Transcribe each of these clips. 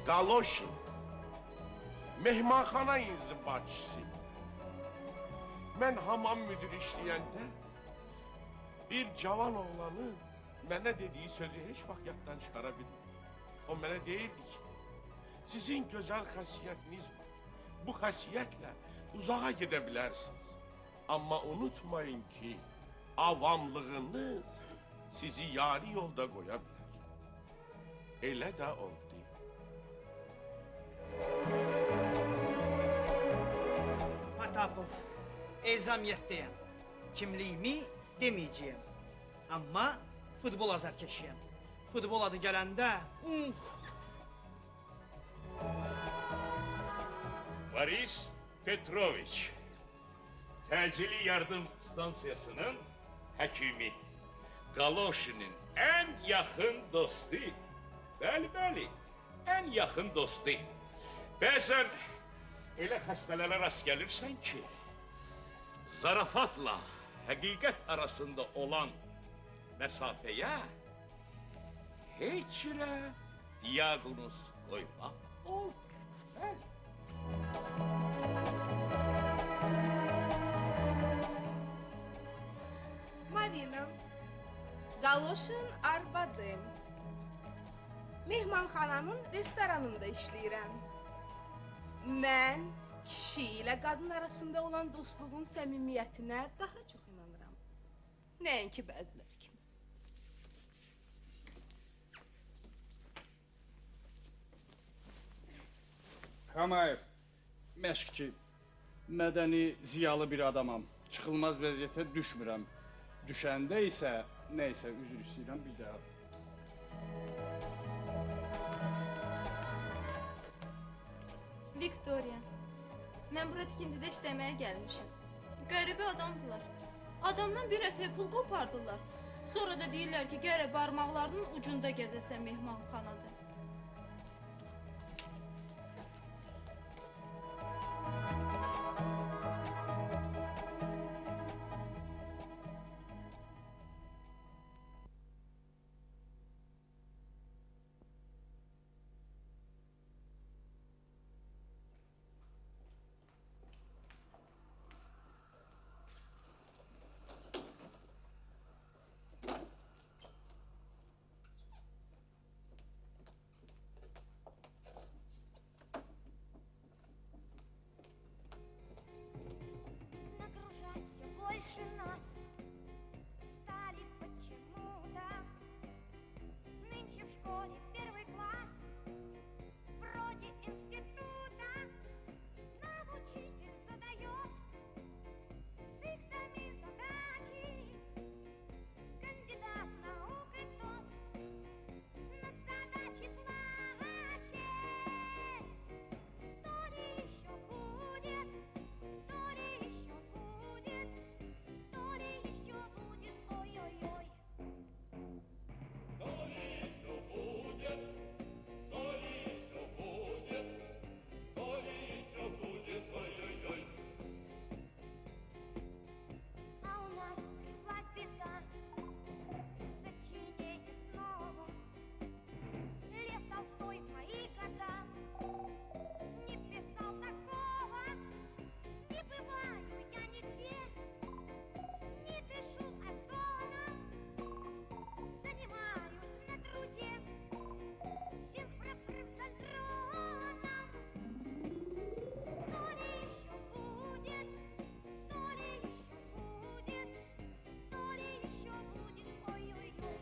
Galoşin, mehmanxana inzibatçısı. Mən hamam müdür işləyəndə bir cavan oğlanın mənə dediyi sözü heç vaxt yaddan çıxara bilmirəm. O mənə deyirdi ki, sizin gözəl xasiyyətiniz var. Bu xasiyyətlə uzağa gedə bilərsiniz. Amma unutmayın ki, avamlığınız sizi yarı yolda qoya bilər. Elə də oldu. Patapov, ezamiyyətdəyəm. Kimliyimi deməyəcəyəm. Amma futbol azarkeşiyəm. Futbol adı gələndə... Boris Petroviç, təcili yardım stansiyasının həkimi, Galoşinin ən yaxın dostu. Bəli, bəli, ən yaxın dostu. Bəzən elə xəstələrə rast gəlirsən ki, zarafatla həqiqət arasında olan məsafəyə heç cürə diaqnoz qoymaq olmur. Bəli. Marina, Galoşin arvadım. Mehmanxananın restoranında işləyirəm. Mən kişi ilə qadın arasında olan dostluğun səmimiyyətinə daha çox inanıram. Nəinki bəziləri kimi. Xamayev, məşqçi, mədəni, ziyalı bir adamam. Çıxılmaz vəziyyətə düşmürəm. Düşəndə isə, nəysə, üzr istəyirəm bir daha. Viktoriya, mən bura tikintidə işləməyə gəlmişəm. Qəribə adamdılar. Adamdan bir əfə pul qopardılar. Sonra da deyirlər ki, gərək barmaqlarının ucunda gəzəsən mehmanxanada. Больше нас стали почему-то. Нынче в школе первый класс, вроде института. Нам учитель задает с их самих задачи. Кандидат наук и тот над задачей плачет. То ли еще будет, то ли еще будет. То ли еще будет, ой-ой-ой. То ли еще будет, то ли еще будет, то ли еще будет, ой-ой-ой. А у нас тряслась беда, сочинение снова. Лев Толстой в мои года не писал такого. Не бываю я нигде, не дышу озоном, занимаюсь на труде синхрофризальтроном. То ли еще будет, то ли еще будет, то ли еще будет, ой-ой-ой.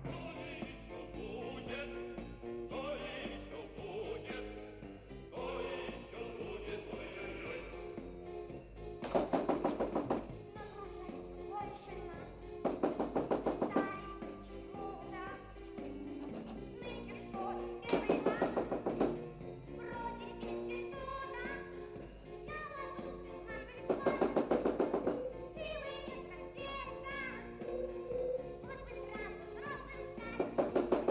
То ли еще будет, то ли еще будет, то ли еще будет, ой-ой-ой. Нагружайся больше нас, стали почему-то. Нынче в школе первый класс, вроде института. Я ложусь 15 класс, силы нет раздеться. Вот бы сразу взрослым стать, отдохнуть от детства.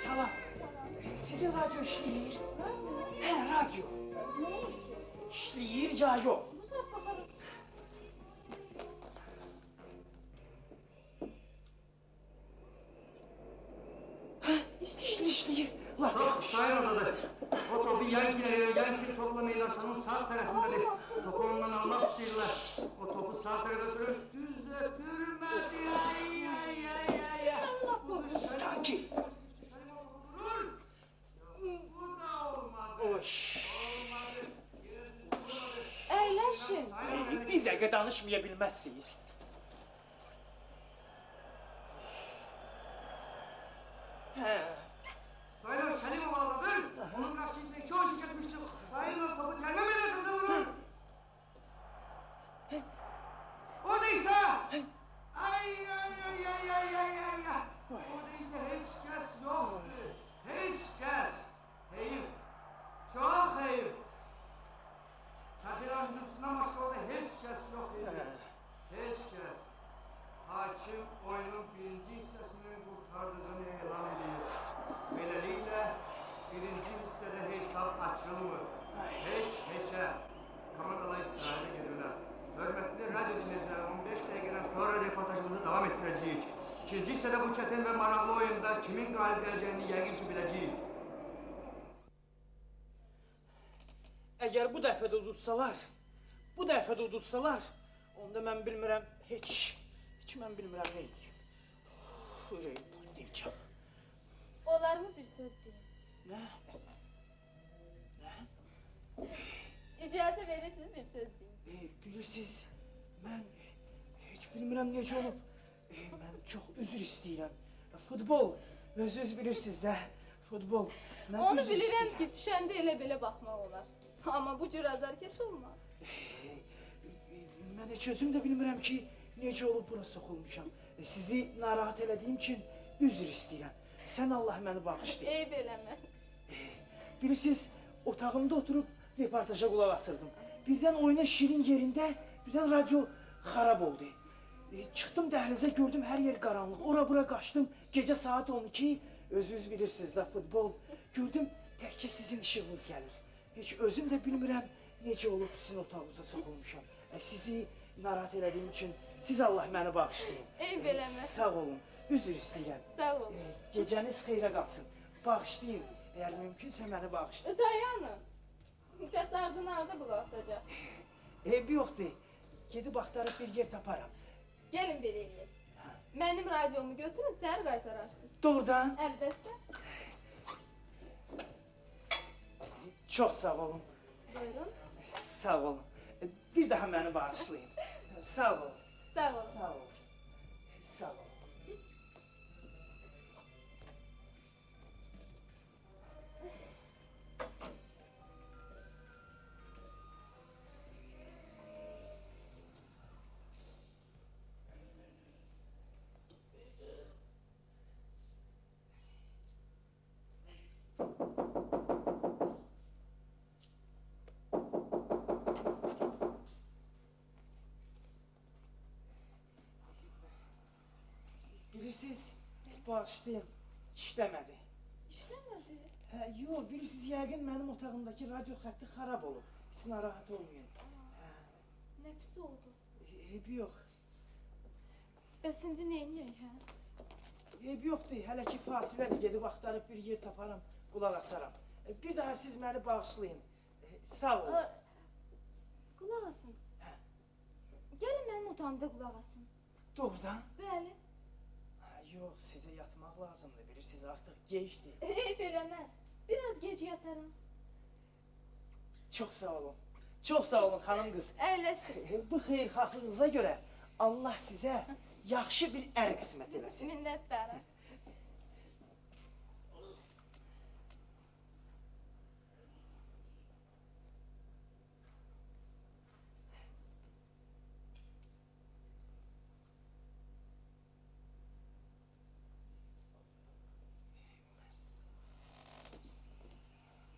Salam. Sizin radyo işləyir. Hə, radyo. İşləyir ya yox? İşleyir. Laf Top yaxşı. sayın odadır. O topu yan topla meydançanın sağ tarafındadır. Topu ondan almak istiyorlar. O topu sağ tarafa götürüp düz götürmedi. Ay ay ay ay ay. Sanki. Vurur. Bu da olmadı. Oş. Olmadı. Əyləşin. Bir dəqiqə danışmaya bilməzsiniz. Hə. Sayın Selim oğladır. Onun karşısında iki oyuncu kesmişti. Sayın o topu cennet meydançasına vurur. O neyse. Ay ay ay ay ay ay ay ay. O neyse hiç kes yoktu. Hiç kes. Hayır. Çok hayır. Kafiran hücumsundan başka orada hiç kes yok. Hiç kes. Hakim oyunun birinci hissesini kurtardığını elan ediyor. Böylelikle birinci hissede hesap açılmır. Hiçe. Kanadalı İsrail'e gelirler. Hürmetli radyo dinleyiciler, 15 dakikadan sonra reportajımızı devam ettireceğiz. İkinci hissede bu çetin ve maraqlı oyunda kimin galip geleceğini yəqin ki biləcəyik. Əgər bu dəfə də udutsalar, onda mən bilmirəm heç mən bilmirəm nə edeyim. Ürəyim partlayacaq. Olar mı bir söz deyim? Nə? İcazə verirsiniz bir söz deyim. Bilirsiniz, mən heç bilmirəm necə olub. Mən çox üzr istəyirəm. Futbol, özünüz bilirsiniz də, futbol. Mən Onu üzr bilirəm istəyirəm. ki, düşəndə elə belə baxmaq olar. Amma bu cür azarkeş olmaz. Mən heç özüm də bilmirəm ki, necə olub bura soxulmuşam. Sizi narahat elədiyim üçün üzr istəyirəm. Sən Allah məni bağışlayın. Eyb eləmə. Bilirsiniz, otağımda oturub reportaja qulaq asırdım. Birdən oyunun şirin yerində birdən radyo xarab oldu. Çıxdım dəhlizə, gördüm hər yer qaranlıq. Ora-bura qaçdım. Gecə saat 12, özünüz bilirsiniz də futbol. Gördüm, təkcə sizin işığınız gəlir. Heç özüm də bilmirəm necə olub sizin otağınıza soxulmuşam. Sizi narahat elədiyim üçün siz Allah məni bağışlayın. Eyb eləmə. Sağ olun, üzr istəyirəm. Sağ ol. Gecəniz xeyrə qalsın. Bağışlayın, əgər mümkünsə məni bağışlayın. Dayanın. Təsardın arada qulaq asacaq. Eybi yoxdur. Gedib axtarıb bir yer taparam. Gəlin belə eləyək. Mənim radiomu götürün, səhər qaytararsınız. Doğrudan. Əlbəttə. Çox sağ olun. Buyurun. Sağ olun. Bir daha məni bağışlayın. Sağ olun. Sağ olun. Sağ olun. Sağ olun. Bilirsiniz, bağışlayın, işləmədi. İşləmədi. Yox, bilirsiniz, yəqin mənim otağımdakı radio xətti xarab olub. Siz narahat olmayın. Nə pis oldu. Eybi yox. Bəs indi neyniyək, hə? Eybi yoxdur, hələ ki fasilədir, gedib axtarıb bir yer taparam, qulaq asaram. Bir daha siz məni bağışlayın. Sağ olun. Qulaq asın. Gəlin mənim otağımda qulaq asın. Doğrudan? Bəli. Yox, sizə yatmaq lazımdır, bilirsiniz, artıq gecdir. Eyb eləməz. Biraz gec yataram. Çox sağ olun. Çox sağ olun, xanım qız. Əyləşin. Bu xeyirxahlığınıza görə Allah sizə yaxşı bir ər qismət eləsin. Minnətdaram.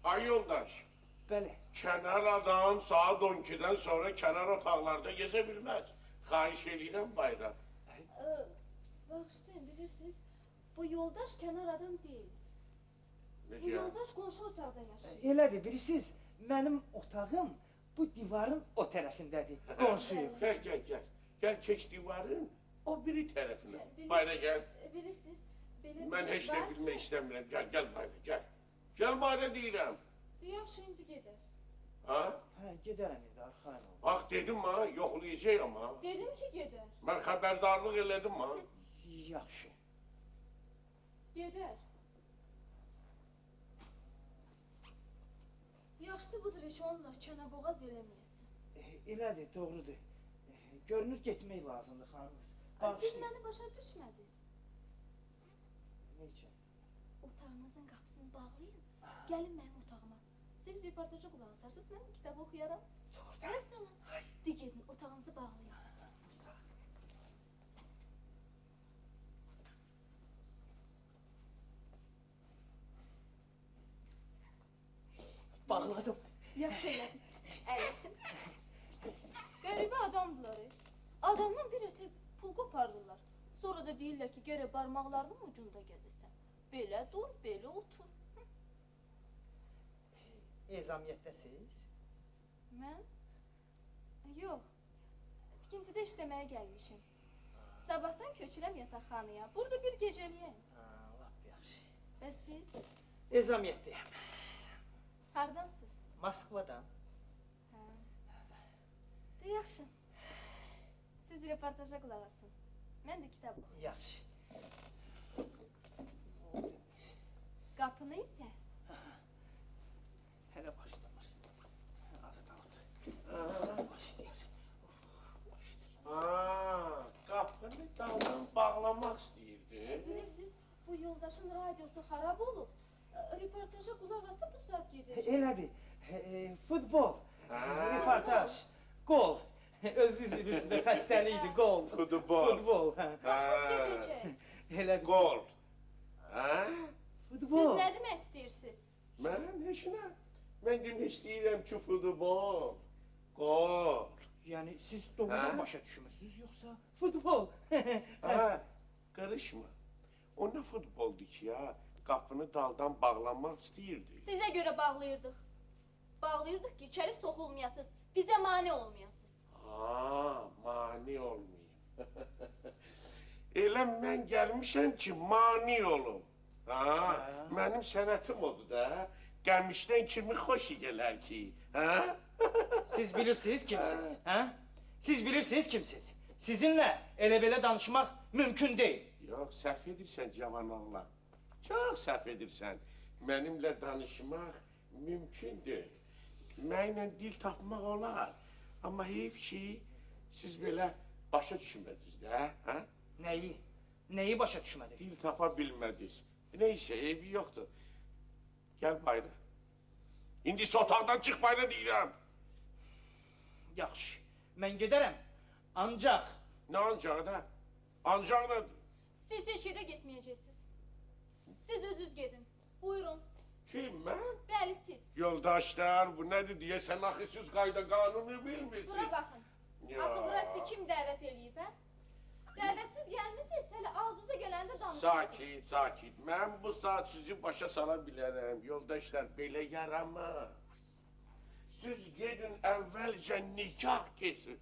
Ay yoldaş, Bəli. kenar adam saat 12'den sonra kenar otaqlarda gezə bilməz. Xahiş edirəm bayram. Bağışlayın, bilirsiniz, bu yoldaş kənar adam deyil. Bu Necə? yoldaş qonşu otaqda yaşayır. Elədir, bilirsiniz, mənim otağım bu divarın o tərəfindədir, qonşuyum. Gel. Gel keç divarın o biri tarafına. Bayra gel. Bilirsiniz, Belə Mən bir heç şey nə var bilmək ki, istəmirəm. Gəl bayra, gəl. Gəl bayra deyirəm. Yaxşı, indi gedər. Ha? Hə, gedərəm indi, arxayın ol. Bax dedim ha, yoxlayacağam ha. Dedim ki, gedər. Mən xəbərdarlıq elədim ha. Yaxşı. Gedər. Yaxşısı budur, heç onunla kənəboğaz eləməyəsin. Elədir, doğrudur. Görünür getmək lazımdır, xanım qız. Siz Bağışlayın. məni başa düşmədiniz. Nə üçün? Otağınızın qapısını bağlayın. Gəlin mənim otağıma. Siz reportaja qulaq asarsınız, mən kitab oxuyaram. Vəssalam. De gedin, otağınızı bağlayın. Bağladım. Yaxşı elədiniz. Əyləşin. Qəribə adamdılar. Adamdan bir ətək pul qopardılar. Sonra da deyirlər ki, gərək barmaqlarının ucunda gəzəsən. Belə dur, belə otur. Ezamiyyətdəsiz? Mən? Yox. Tikintidə işləməyə gəlmişim. Sabahdan köçürəm yataqxanaya. Burada bir gecəliyəm. Ha, lap yaxşı. Bəs siz? Ezamiyyətdəyəm. Hardansınız? Moskvadan. Hə. De yaxşı. Siz reportaja qulaq asın. Mən də kitab oxuyum. Yaxşı. Qapını isə Hələ başlamır. Az qaldı. Sən başlayar. Ha, qapını daldan bağlamaq istəyirdi. bilirsiniz, bu yoldaşın radiosu xarab olub. Reportaja qulaq asa bu saat gedəcək. Elədir. Futbol. Ha. Reportaj. Gol. Özünüz bilirsiniz də xəstəlikdir, gol. Futbol. Futbol. hə. Ha, Gedəcək. Elədir. gol. Ha? Siz Futbol. nə demək istəyirsiniz? Mən heç nə. Mən demək istəyirəm ki, futbol. Gol. Yəni siz doğrudan Hə? başa düşmürsünüz yoxsa futbol? Ha, qarışma. O nə futboldur ki ya? Qapını daldan bağlamaq istəyirdi. Sizə görə bağlayırdıq. Bağlayırdıq ki, içəri soxulmayasınız, bizə mane olmayasınız. Ha, mani olmayayım. Elə mən gəlmişəm ki, mani olum. Ha, mənim sənətim odur da. Gəlmişdən kimi xoş gələr ki, ha? Siz bilirsiniz kimsiz, hə? Siz bilirsiniz kimsiz. Sizinlə elə belə danışmaq mümkün deyil. Yox, səhv edirsən cavan oğlan. Çox səhv edirsən. Mənimlə danışmaq mümkündür. Mənlə dil tapmaq olar. Amma heyf ki, siz belə başa düşmədiniz də, hə? Nəyi? Nəyi başa düşmədiniz? Dil tapa bilmədiniz. Neysə, eybi yoxdur. Gəl bayra. İndi isə otaqdan çıx bayra deyirəm. Yaxşı, mən gedərəm. Ancaq Nə ancaq da? Ancaq nədir? Siz heç yerə getməyəcəksiniz. Siz özünüz gedin. Buyurun. Kim, mən? Bəli, siz. Yoldaşlar, bu nədir deyəsən, axı siz qayda qanunu bilmirsiniz. Bura baxın. Ya. Axı bura sizi kim dəvət eləyib, hə? Dəvətsiz gəlmisiniz, hələ ağzınıza gələndə danışırsınız. Sakit, sakit. Mən bu saat sizi başa sala bilərəm. Yoldaşlar, belə yaramaz. Siz gedin əvvəlcə nikah kesin.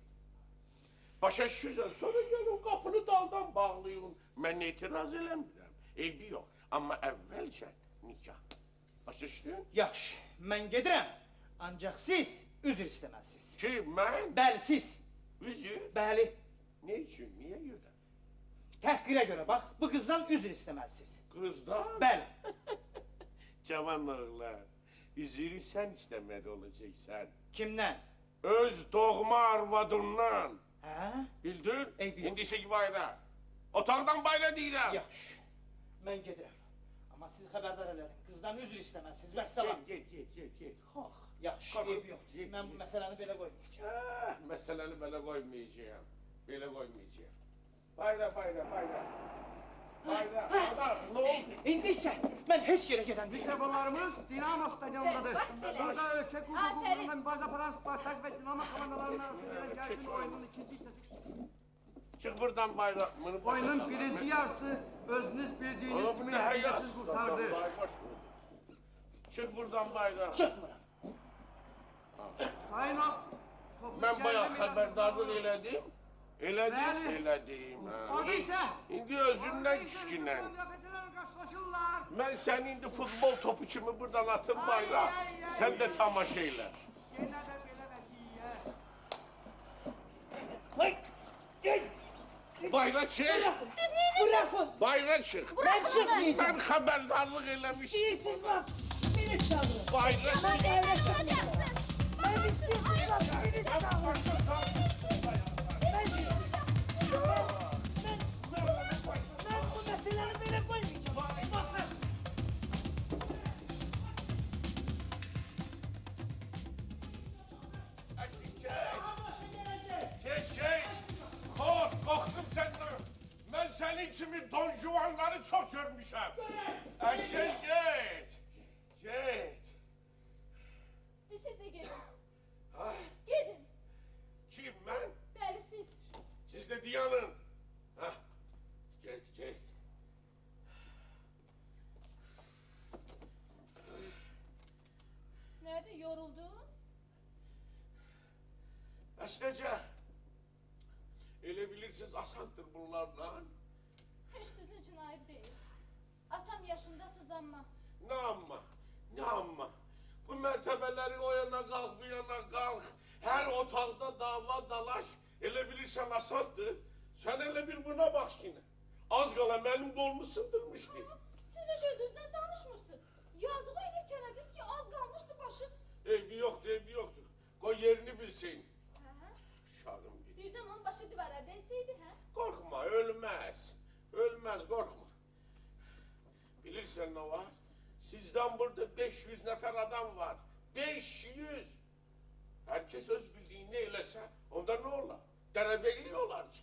Başa düşürsən, sonra gəlin qapını daldan bağlayın. Mən etiraz eləmirəm. Eybi yox. Amma əvvəlcə nikah. Başa düşdün? yaxşı, mən gedirəm. Ancaq siz üzr istəməlisiniz. Kim, mən? Bəli, siz. Üzü? Bəli, Ne üçün, niyə görə? təhqirə görə bax, bu qızdan üzr istəməlisiniz. Qızdan? Bəli. Cavan oğlan, üzürü sən istəməli olacaqsan. Kimdən? Öz doğma arvadından. Hə? Bildin? Eybi yox. İndisi bayra. Otaqdan bayra deyirəm. Yaxşı, mən gedirəm. Amma siz xəbərdar elədin, qızdan üzr istəməlisiniz, vəssalam. Get. Xox. Yaxşı, Qalx, eybi yoxdur. get, Mən bu get. məsələni belə qoymayacağam. Məsələni belə qoymayacağım. Belə qoymayacağım. Bayra. Bayra, adam, ne oldu? İndi isə mən heç yerə gedən deyiləm. Mikrofonlarımız Dinamo Stadyumu'ndadır. Bak hele. Burada ölçek Aferin. hukuklarında mübaraza paran Spartak ve Dinamo komandalarının arasında gelen gergin oyunun ikinci hissesi. Çık buradan bayra. Bunu başa Oyunun sal. birinci yarısı özünüz bildiğiniz Oğlum, gibi ne hayat? neticesiz kurtardı. Çık buradan bayra. Çıxmıram. Sayınov, topu Ben bayağı içeride xəbərdarlıq meydancasına elədim. Elədim, Bəli. elədim. Ha. Orada isə İndi özündən kiçkinən. Qarşılaşırlar. Mən səni indi futbol topu kimi buradan atım bayrağa. Sən də tamaşa elə. Yenə də belə vəziyyət. Bayrağa çıx. Bırakın. Bayrağa çıx. Ben çıkmayacağım. Ben xəbərdarlıq eləmişdim. Siz bak. Beni çağırın. Bayrağa çıx. Ben çıkmayacağım. Ben istiyorsunuz bak. Beni çağırın. Ben bu meseleleri böyle koymayacağım. Bakın. Geç. Korktum senden. Ben senin kimi Don Juanları çok görmüşüm. Geç. Siz də gedin. Ha? Gedin. Kim ben? Bəli, siz. Siz de Diyan'ın. Ha? Geç. Nerede yoruldunuz? Esnece. Elə bilirsiniz asandır bunlarla. Hiç sizin için ayıp değil. Atam yaşındasınız ama. Ne amma. Bu mertebeleri o yana kalk, bu yana kalk. Her otaqda dava dalaş. Elə bilirsən asandır. Sen elə bir buna bak yine. Az qala benim kolumu sındırmışdı. Siz de sözünüzden danışmışsınız. Yazığı elə kənədiniz ki az kalmıştı başı. Eybi yoktur. Koy yerini bilsin. Uşağım benim. Birden onun başı divara değseydi ha? Korkma, ölmez, korkma. Bilirsen ne var? Sizden burada 500 nefer adam var. 500! Herkes öz bildiğini eylese, onda ne olur? Derebeyliyorlar ki.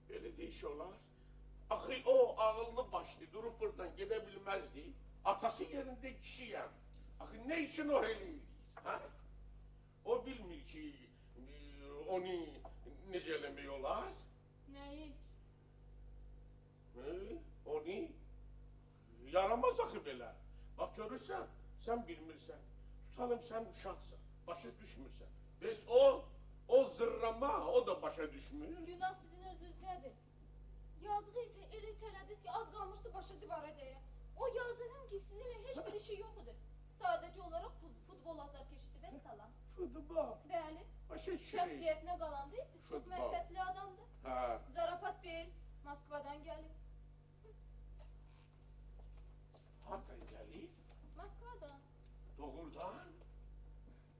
Böyle değişiyorlar. Axı o ağıllı başlı durup buradan gidebilmezdi. Atası yerinde kişiyem. Axı ne için o eləyir? Ha? O bilmir ki onu necə eləmək olar? Neyi? Onu yaramaz axı belə. Bax görürsən, sən bilmirsən. Tutalım sən uşaqsan, başa düşmürsən. Bəs o zırrama, o da başa düşmür. Günah sizin özünüzdedir. Yazığı elə itələdiniz ki az kalmıştı başı divara değe. O yazığın ki sizinle hiçbir işi yoktu. Sadece olarak futbol atar keçti ve salam. Futbol. Bəli. Başa düşürük. Şəxsiyyətinə qalan deyil, çox Futbol. məhəbbətli adamdır. Ha. Zarafat deyil, Moskvadan gəlib. Hardan gəlib? Moskvadan. Doğrudan.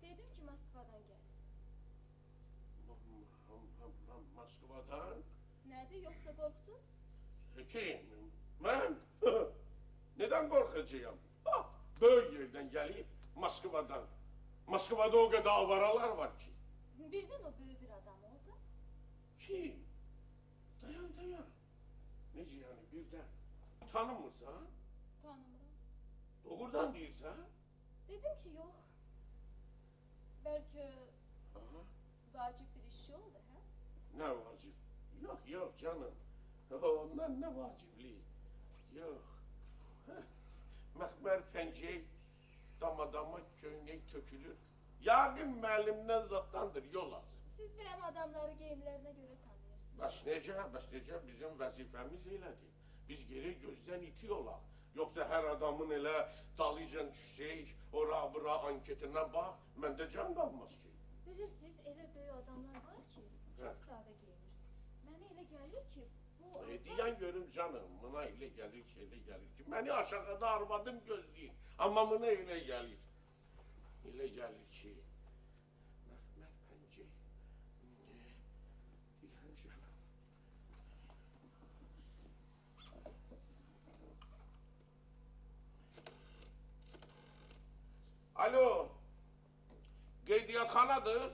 Dedim ki Moskvadan gəlib. Moskvadan. Nədir, yoxsa qorxdunuz? Kim? Ben? Neden korkacağım? Böyük yerden gelip Moskva'dan. Moskva'da o kadar avaralar var ki. Birdən o böyük bir adam oldu. Kim? Dayan. Nece yani birden? Tanımırsan? Tanımıram. Doğrudan değilsen? Dedim ki yox. Bəlkə Aha. vacib bir işi oldu, hə? Ne vacip? Yok canım. Ondan ne vacibli? Yok. Məhmər pəncək, damadama köynək tökülür. Yaqin müəllimdən zatdandır, yol lazım. Siz benim adamları geyimlerine göre tanıyorsunuz. Bəs necə bizim vəzifəmiz elədir. Biz geri gözdən iti olaq. Yoxsa hər adamın elə dalıcan düşsək, ora bura anketinə bax, məndə can qalmaz ki. Bilirsiniz, elə böyük adamlar var ki, çok sade giyinir. Mənə elə gəlir ki, bu adam... Deyən görüm canım, buna elə gəlir ki, məni aşağıda arvadım gözləyir. Amma buna elə gəlir. Elə gəlir ki, mərmər pəncək, deyən canım. Alo, qeydiyyatxanadır.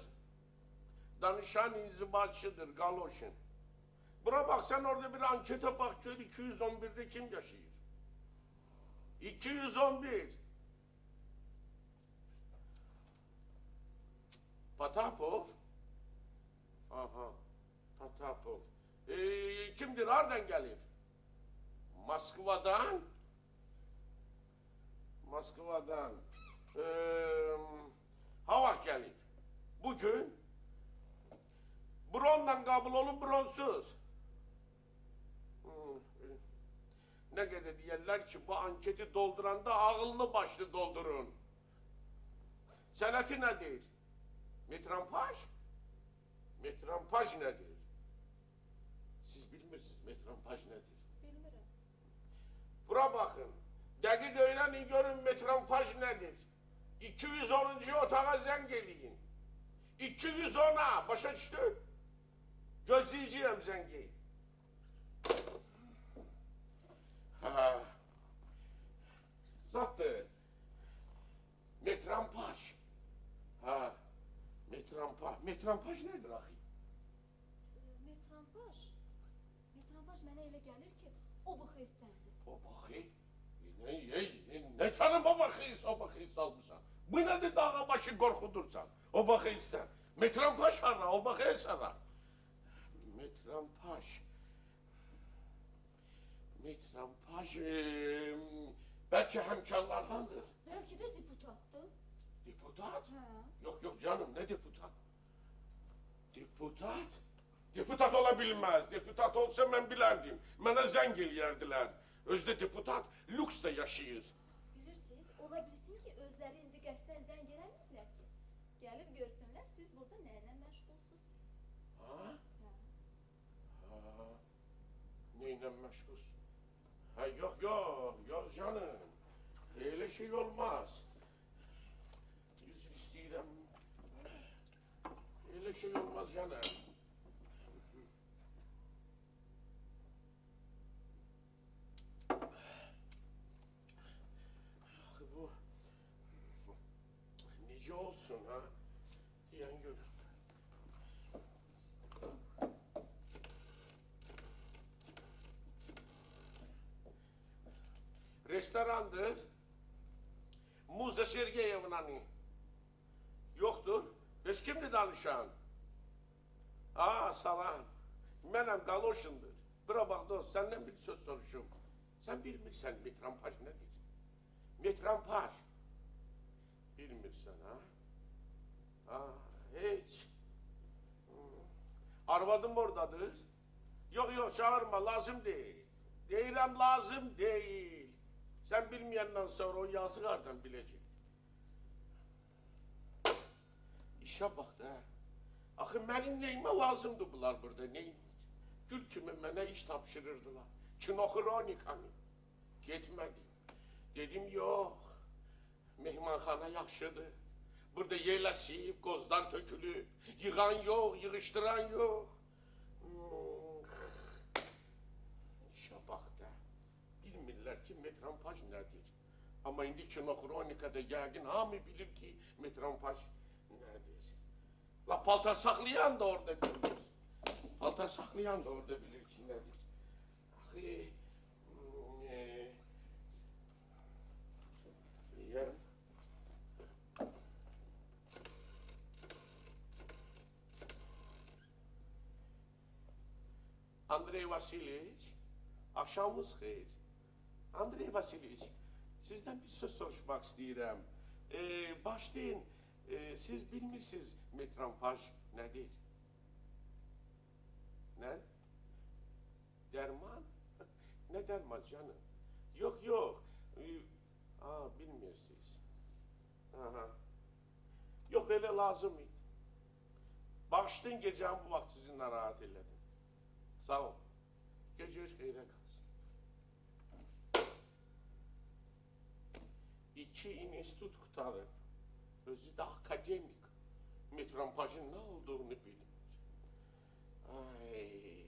Danışan inzibatçıdır, Galoşin. Bura bak sen orada bir ankete bak gör 211'de kim yaşıyor? 211. Patapov. Aha. Patapov. Kimdir? Nereden gelir? Moskva'dan. Moskva'dan. Hava gelip. Bugün bronla kabul olup bronsuz. Ne kadar diyorlar ki bu anketi dolduranda ağıllı başlı doldurun. Seneti nedir? Metrampaj? Metrampaj nedir? Siz bilmirsiniz metrampaj nedir? Bilmirəm. Bura bakın. Dəqiq öğrenin görün metrampaj nedir? 210. otağa zəng eləyin. 210'a başa düşdün? Gözleyeceğim zəngi. Ha. Zattı. Metrampaj. Ha. Metrampaj. Metrampaj nedir axı? Metrampaj. Metrampaj mənə elə gəlir ki, o bu xəstəndir. O baxı. Ne canım o baxı salmışsan. Bu nedir dağa başı korkudursan? O baxı isten. Metrampaj hara, o baxı sana. Metrampaj. Metrampaj. Belki hemkarlardandır. Bəlkə də deputatdır. Deputat? Hə. Yok canım ne deputat? Deputat? Deputat olabilmez. Deputat olsa ben bilerdim. Bana zəng eləyərdilər. Özde deputat lüksdə yaşayır. Bilirsiniz, ola bilsin ki, özləri indi qəsdən zəng eləmirlər ki. Gəlib görsünlər, siz burada nə ilə məşğulsuz. Ha? Hə. Ha. Neyle meşgulsun? Ha yok canım. Öyle şey olmaz. Yüzü isteyirəm. Öyle şey olmaz canım. Axı bu necə olsun ha? Diyen görün. Restorandır. Muza Sergeyevna'nın. Yoktur. Biz kimdi danışan? Aa salam. Mənim Galoşindir. Bura bax dost, senden bir söz soruşum. Sen bilmirsən metrampaj nedir? Metrampaj. Bilmirsən ha? Ha, hiç. Arvadım oradadır. Yok çağırma, lazım değil. Deyirəm lazım değil. Sen bilmeyenden sonra o yazık hardan bilecek. İşe bak da. Axı mənim neyime lazımdı bunlar burada, neyim? Gül kimi mənə iş tapşırırdılar. Kinoxronikanı. Getmədim. Dedim yok. Mehmanxana yaxşıdır. Burada yeləsib, qozlar tökülüb. Yığan yok, yığıştıran yok. İşe bak da. Bilmirlər ki metrampaj nədir. Amma indi kinoxronikada yəqin hamı bilir ki metrampaj nədir. La paltar saxlayan da orada bilir. Paltar saxlayan da orada bilir ki nədir. Axı... Yani... Andrey Vasilievich, akşamınız xeyir. Andrey Vasilievich, sizden bir söz soruşmak istəyirəm. Başlayın, siz bilmirsiniz metrampaj nedir? Ne? Derman? Ne derman canım? Yok. Bilmiyorsunuz. Aha. Yok öyle lazım idi. Bağışlayın gecemi bu vakit sizinle rahat eyledim. Sağ ol. Geceniz xeyrə qalsın. 2 institut qutarıb, özü de akademik. Metrampajın ne olduğunu bilmir. Ay.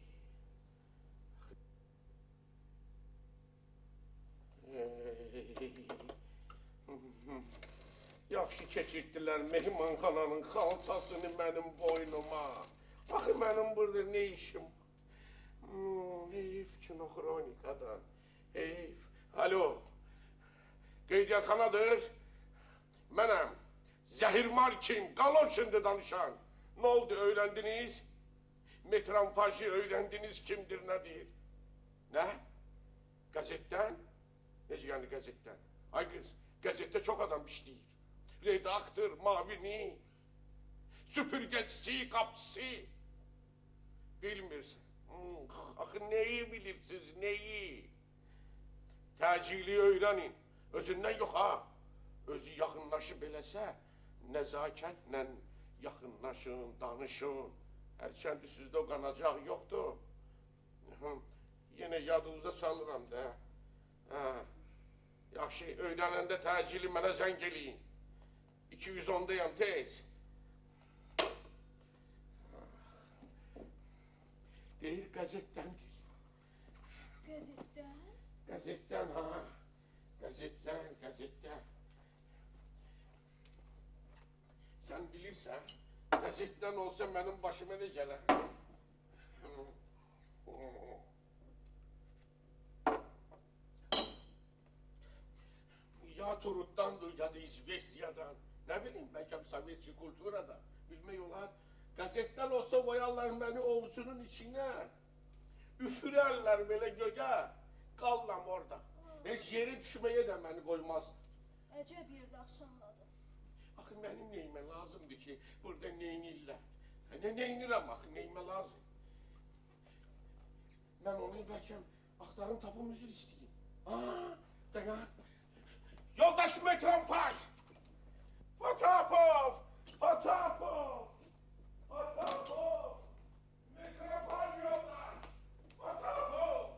Yaxşı keçirtdilər mehmanxananın xaltasını mənim boynuma. Axı mənim burada ne işim? Heyf kinoxronikadan. Heyf. Alo. Qeydiyyatxanadır. Mənəm. Zəhirmar kim? Galoşin'de danışan. Ne oldu öğrendiniz? Metrampajı öğrendiniz kimdir nedir? Ne? Gazetten? Nece yani gazetten? Ay kız, gazette çok adam işleyir. Redaktör, mavini, süpürgecisi, kapçısı. Bakın neyi bilirsiniz, neyi? Təcili öyrənin. Özündən yox ha. Özü yaxınlaşıb eləsə, nəzakətlə yaxınlaşın, danışın. Hərçəndi sizdə o qanacaq yoxdur. Yenə yadınıza salıram da. Yaxşı, öyrənəndə təcili mənə zəng eləyin. 210'dayam tez. Deyir qəzetdəndir. Qəzetdən? Qəzetdən ha. Qəzetdən. Sən bilirsən, qəzetdən olsa mənim başıma ne gələr? Ya Turut'tandır ya da İzvestiyadan. Ne bileyim, belki Sovyetçi kulturada. Bilmək olar. Qəzetdən olsa koyarlar beni ovucunun içine. Üfürerler böyle göğe. Kallam orada. Heç yeri düşmeye de beni koymaz. Əcəb yerdə axşamladınız. Axı benim neyime lazımdı ki burada neynirlər? Neynirəm axı, neyime lazım? Ben onu belki aktarım tapım üzül isteyeyim. Dayan. Yoldaş Metrompaş! Potapov! Metrompaş yoldaş! Potapov!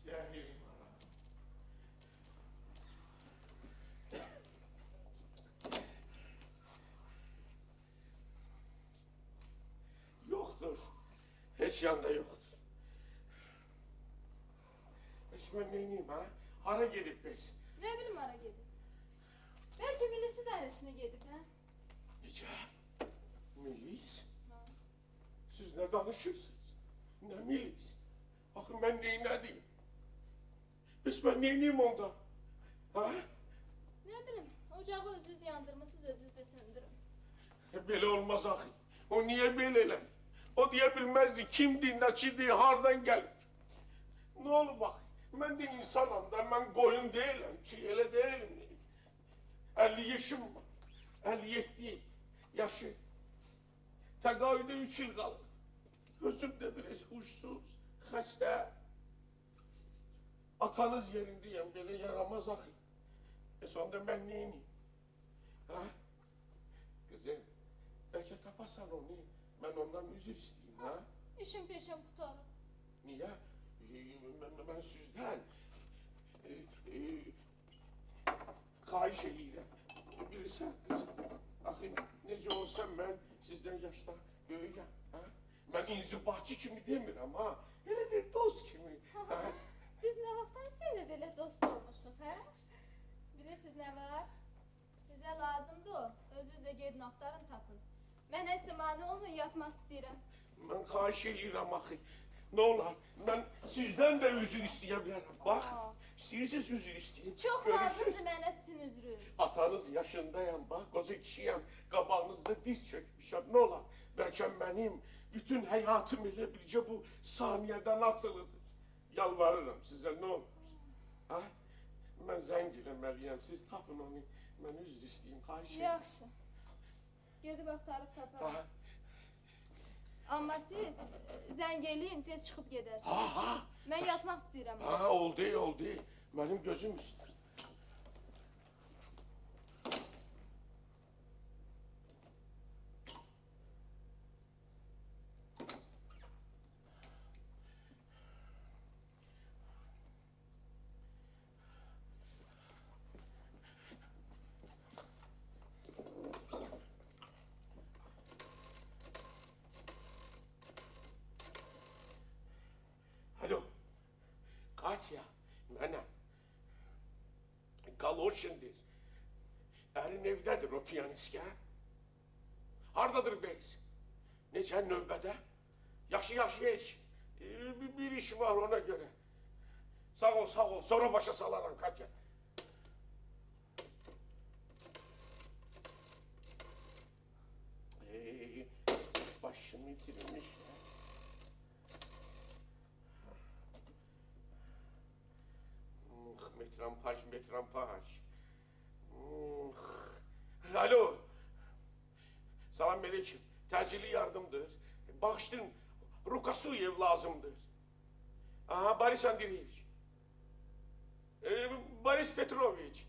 Zehir bana. Yoktur. Hiç yanda yoktur. Ben neyniyim ha? Hara gedib biz? Nə bilim hara gedib? Bəlkə milisi dərisinə gedib, hə? Necə? Milis? Siz ne danışırsınız? Ne milis? Bakın ben neynədiyim? Ben neyniyim onda? Ha? Nə bilim, ocağı özünüz yandırmısınız, özünüz də söndürün. Böyle olmaz axı. O niye böyle elədi? O diye bilmezdi kimdi, neçidi, hardan geldi. Ne olur bak, ben de insanım da, ben koyun değilim ki, öyle değilim. 50 yaşım var, 57 yaşı. Təqaüdə 3 yıl qalır. Gözüm də biraz huşsuz, xəstə. Atanız yerindeyim, belə yaramaz axı. Sonunda mən neyim? Ha? Kızım, belki tapasan onu, ben ondan üzr isteyeyim ha? İşim peşem qutarım. Niye? Ben sizden xahiş edirəm. Bilirsən kızım, axı necə olsam mən sizdən yaşda böyüyəm. Ha? Mən inzibatçı kimi demirəm ha, elə bir dost kimi. Ha? Biz nə vaxtdan sizlə belə dost olmuşuq, hə? Bilirsiniz nə var? Sizə lazımdır o. Özünüz də gedin axtarın tapın. Mən heç mane olmayın, yatmaq istəyirəm. Mən xahiş edirəm axı. Ne olar, ben sizden de üzür isteyebilirim. Bak, istəyirsiniz üzür isteyin. Çox lazımdır mənə sizin üzrünüz. Atanız yaşındayım, bak, koca kişiyim. Qabağınızda diz çökmüşəm. Ne olar, belki benim bütün hayatım elə bircə bu saniyədən asılıdır. Yalvarırım size, ne olur. Ha? Ben zəng eləməliyəm, siz tapın onu. Ben üzr istəyim, xahiş edirəm. Yaxşı. Gedib axtarıb taparım. Ha? Amma siz zəng eləyin, tez çıxıb gedərsiniz. Ha? Mən yatmaq istəyirəm. Ha, oldu. Benim gözüm üstə. Alo, Katya, mənəm. Galoşindir. Ərin evdədir o piyanistə. Hardadır beyiz? Necə növbədə? Yaxşı iş. Bir iş var ona göre. Sağ ol. Sonra başa salaram Katya. Başımı itirmiş ya. Metrampaş. Alo. Selamünaleyküm. Təcili yardımdır. Bağışlayın, Rukasuyev lazımdır. Aha, Boris Andreevich. Boris Petrovich.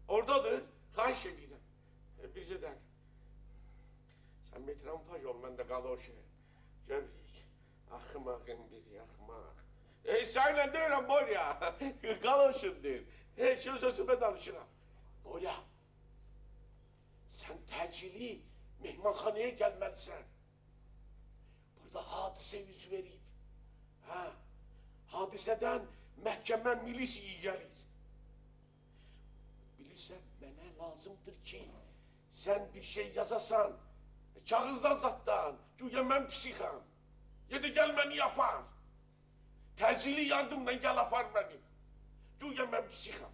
Oradadır. Xahiş edirəm. Bircə dəqiqə. Sən metrampaj ol, mən də qaloşe. Görürük. Axmağın bir axmaq. Sənlə deyirəm, Borya. Qaloşundur. Heç öz-özümə danışıram. Borya. Sən təcili mehmanxanaya gəlməlisən. Burada hadisə yüz verib. Hə? Hadisədən məhkəmə milis iyi gəlir. Bilirsən, mənə lazımdır ki, sən bir şey yazasan, kağızdan zatdan, güya mən psixam. Yedi gəl məni yapar. Təcili yardımla gəl apar məni. Güya mən psixam.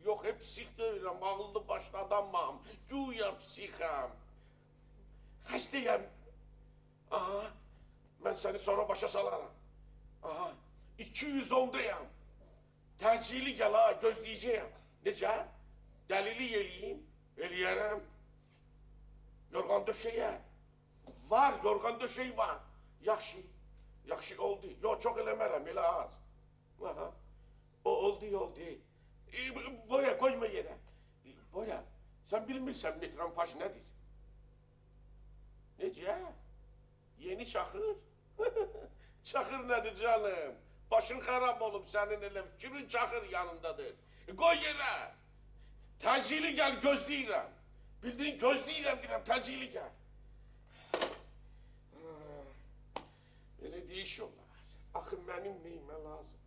Yox, hep psix deyirəm, ağıllı başlı adamam. Güya psixam. Xəstəyəm. Aha, mən səni sonra başa salaram. Aha, 210'dayam. Təcili gəl ha, gözləyəcəyəm. Necə? Dəlilik eləyim, eləyərəm. Yorğan döşəyə. Var, yorğan döşək var. Yaxşı, yaxşı oldu. Yox, çox eləmərəm, elə az. Aha, o oldu. Borya, koyma yerə. Borya, sən bilmirsən metrampaj nədir? Necə? Yeni çaxır? Çaxır nədir canım? Başın xarab olub sənin elə fikrin çaxır yanındadır. Qoy yerə. Təcili gəl, gözləyirəm. Bildiğin gözləyirəm deyirəm, təcili gəl. Belə deyiş olar. Axı mənim neyimə lazım?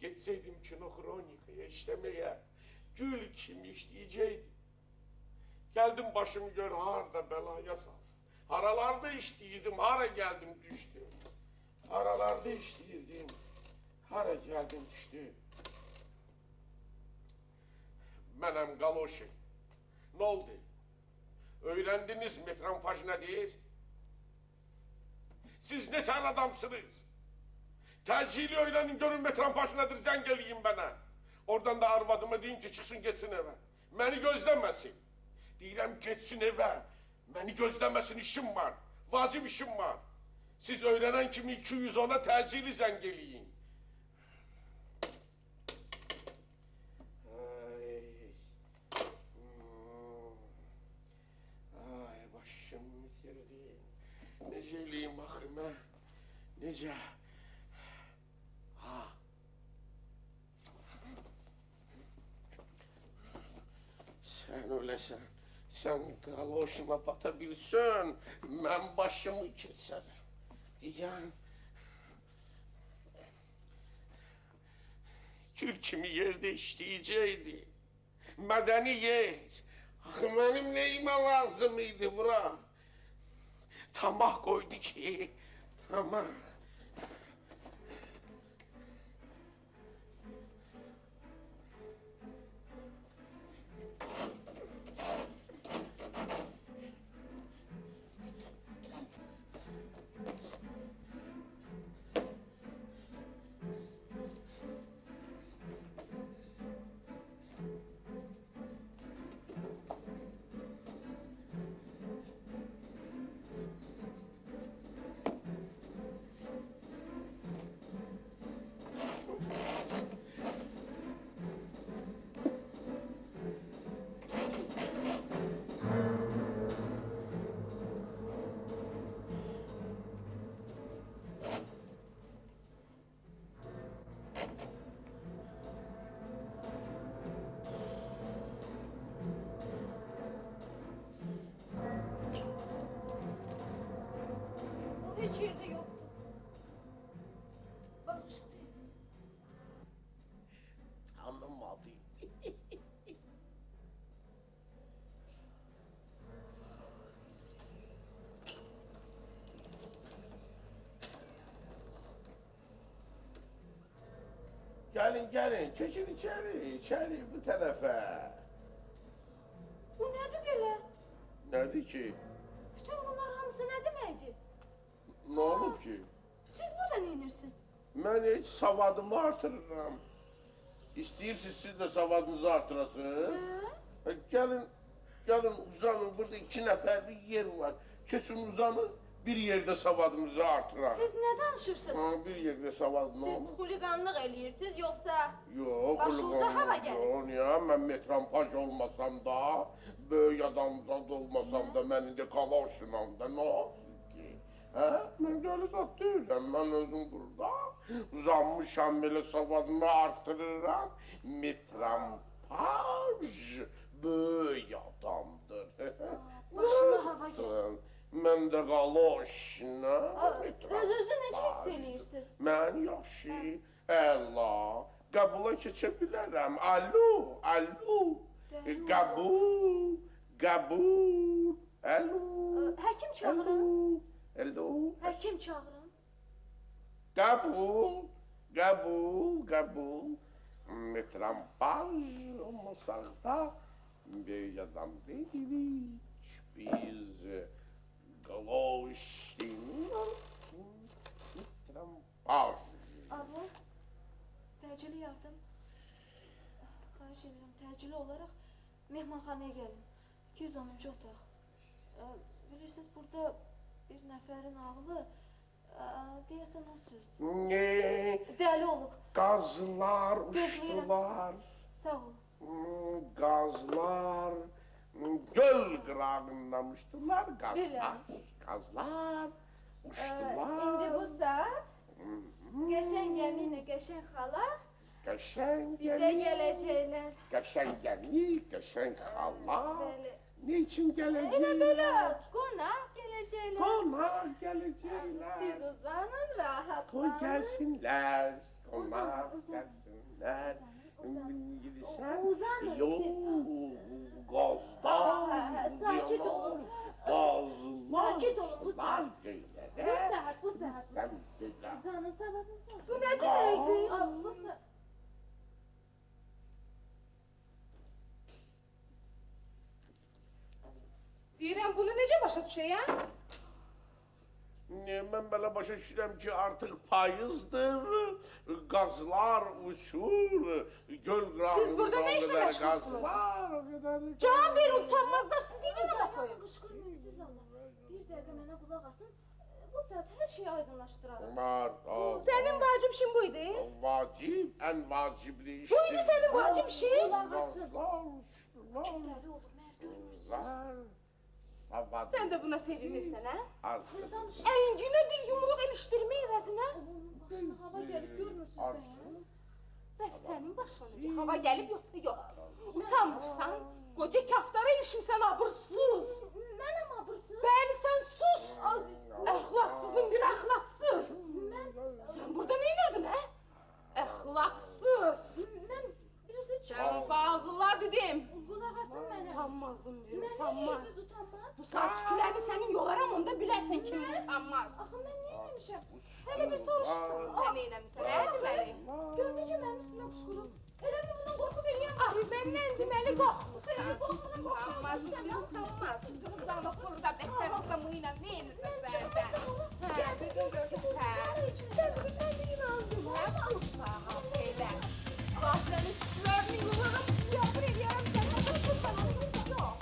Getseydim kinokronikaya işləməyə, gül kimi işləyəcəkdim. Gəldim başımı gör, harda bəlaya sal. Haralarda işləyirdim, hara gəldim düşdüm. Haralarda işləyirdim, hara gəldim düşdüm. Mənəm Qaloşin. Ne oldu? Öğrendiniz metrampaj nedir? Siz ne tane adamsınız? Təcili öğrenin görün metrampaj nedir, can geleyim bana. Oradan da arvadıma deyin ki çıksın geçsin eve. Beni gözlemesin. Deyirəm geçsin eve. Beni gözlemesin, işim var. Vacib işim var. Siz öğrenen kimi 210'a təcili zəng eləyin. Ay başım bitirdi. Necə eləyim axı mən? Necə? Ha. Sen öləsən. Sen qaloşuna bata bilsən, mən başımı kesərəm. Deyəm. Gül kimi yerde işləyəcəkdi. Mədəni yer. Axı mənim neyimə lazım idi bura? Tamah koydu ki, tamah. O heç yerdə yoxdur. Bağışlayın. Anlamadı. Gelin, geçin içeri bu tarafa. Bu nədir belə? Nedir ki? Bütün bunlar hamısı nə deməkdir? Ne olub ki? Siz burada neyinirsiniz? Ben hiç savadımı artırırım. İstəyirsiniz siz de savadınızı artırasınız. Gelin uzanın, burada 2 nəfərlik yer var. Keçin uzanın, bir yerde savadımızı artıraq. Siz nə danışırsınız? Ha, bir yerde savadını Siz olur. xuliqanlıq eləyirsiniz yoxsa Yox, başınıza hava gəlir? Yox, niyə? Mən metrampaj olmasam da, böyük adamzad olmasam da, mən indi kaloşinam da, nə olsun ki? Hə? Mən gəli zat deyiləm, mən özüm burada uzanmışam, belə savadını artırıram. Metrampaj böyük adamdır. Başına hava gəlir. Olsun. Mən də qaloşinam. Öz-özü necə hiss eləyirsiniz? Mən yaxşı, əla, qəbula keçə bilərəm. Alo, alo, qəbul, qəbul, alo, Həkim çağırın. alo, Həkim çağırın. qəbul, qəbul, qəbul. Metrampaj olmasaq da, böyük adam deyilik, biz qaloşin, metrampaj. Abla, təcili yardım. Xahiş edirəm, təcili olaraq mehmanxanaya gəlin. 210-cu otaq. Bilirsiniz, burada bir nəfərin ağlı, deyəsən o söz. Ne? Dəli olub. Gazlar Gözləyirəm. uçtular, Sağ ol. gazlar göl qırağındamışdılar, gazlar, Bilirəm. gazlar İndi uçtular. bu saat qəşəng gəminə qəşəng xala Qəşəng bizə gəmi, gələcəklər. qəşəng gəmi, qəşəng xala. Bəli. Niçin Elə gələcəklər? belə qonaq gələcəklər. Qonaq gələcəklər. Siz uzanın, Qoy rahatlanın. gəlsinlər, qonaq uzan. gəlsinlər. Uzanın. Girirsən? Uzanın Yox, siz. qazdan. Sakit olun. Qazlar. Sakit olun, uzan. Göylərə. Bu saat, bu saat. Sən belə. Uzanın, savadınıza. Bu nə deməkdir? Bu saat. Deyirəm, bunu necə başa düşəyəm? Mən belə başa düşürəm ki, artıq payızdır, qazlar uçur, göl qırağında Siz burada nə işlə məşğulsunuz? Qazlar, o qədər. Cavab verin, utanmazlar, siz niyə Qışqırmayın, mənə koyun? qışqırmayın siz Allah. Bir dəqiqə mənə qulaq asın. Bu saat hər şeyi aydınlaşdırarım. Var, Senin bacım şimdi buydu. vacib, ən vacibli işdir. Buydu senin bacım şey. Qazlar uçtular, Dəli olur, məhv görmürsün. qazlar savadı. Sen de buna sevinirsen ha? Artıq. Engine bir yumruk iliştirme evazine. Başına hava gəlib görmürsünüz bəyəm. Ve senin başına necə hava gelip yoksa yok. Utanmırsan. Koca kaftara ilişimsen abırsız. Mənəm abırsız. Bəli sen sus. Ahlaksızın bir ahlaksız. Sen burada ne inerdin ha? Ahlaksız. Mən bilirsiniz Sen bağla dedim. qulaq asın mənə. Utanmazım bir Mən utanmaz. siz utanmaz. Bu saat tükülerini senin yolarım onda bilersen kim utanmaz. Axı mən nə etmişəm? Hele bir soruşsun. Sen neylemişsin he demeli? Gör necə mənim üstümə qışqırıb. Elə bir bundan qorxub eləyəm. Ay benden demeli korkmuşsan. Utanmaz bir utanmaz. Buradan bak burada ben sen burada mıyla ne yenirsen sen de. Ha bir gün gördüm sen. Sen bir gün inandın. Ne olsa hele. Zaten üstlerini yılırım. Yapır ediyorum sen. Nasıl bana yok.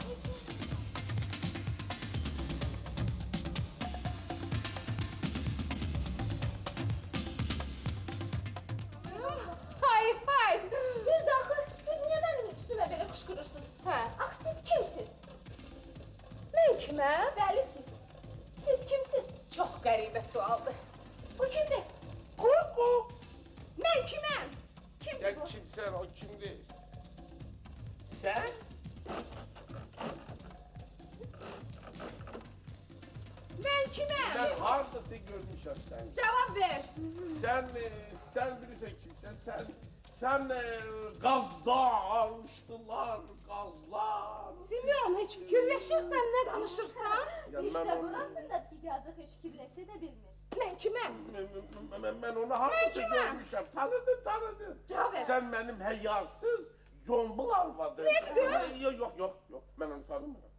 Hay hay. Bir dakika, siz niyə mənim üstümə belə qışqırırsınız? Hə. Ax siz kimsiz? Ben kiməm? Bəli siz. Siz kimsiz? Çok garibə sualdır. Bu kimdir? Korku. Ben kiməm? Kim Sen bu? kimsen, o kimdir? Sen? Ben kiməm? Ben hardası görmüşüm sen. Cevap ver. Sen bilirsen kimsen, sen gazda uçtular, gazlar. Simeon hiç fikirleşirsen ne danışırsan? Ya İşte ben onu- burasındakı yazıq heç fikirləşə də bilmir. Ben kiməm? Ben onu hardası kimim? görmüşüm, tanıdım. Cevap ver. Sen benim heyasız, combul arvadın. Ne diyor? Yok, ben onu tanımıyorum.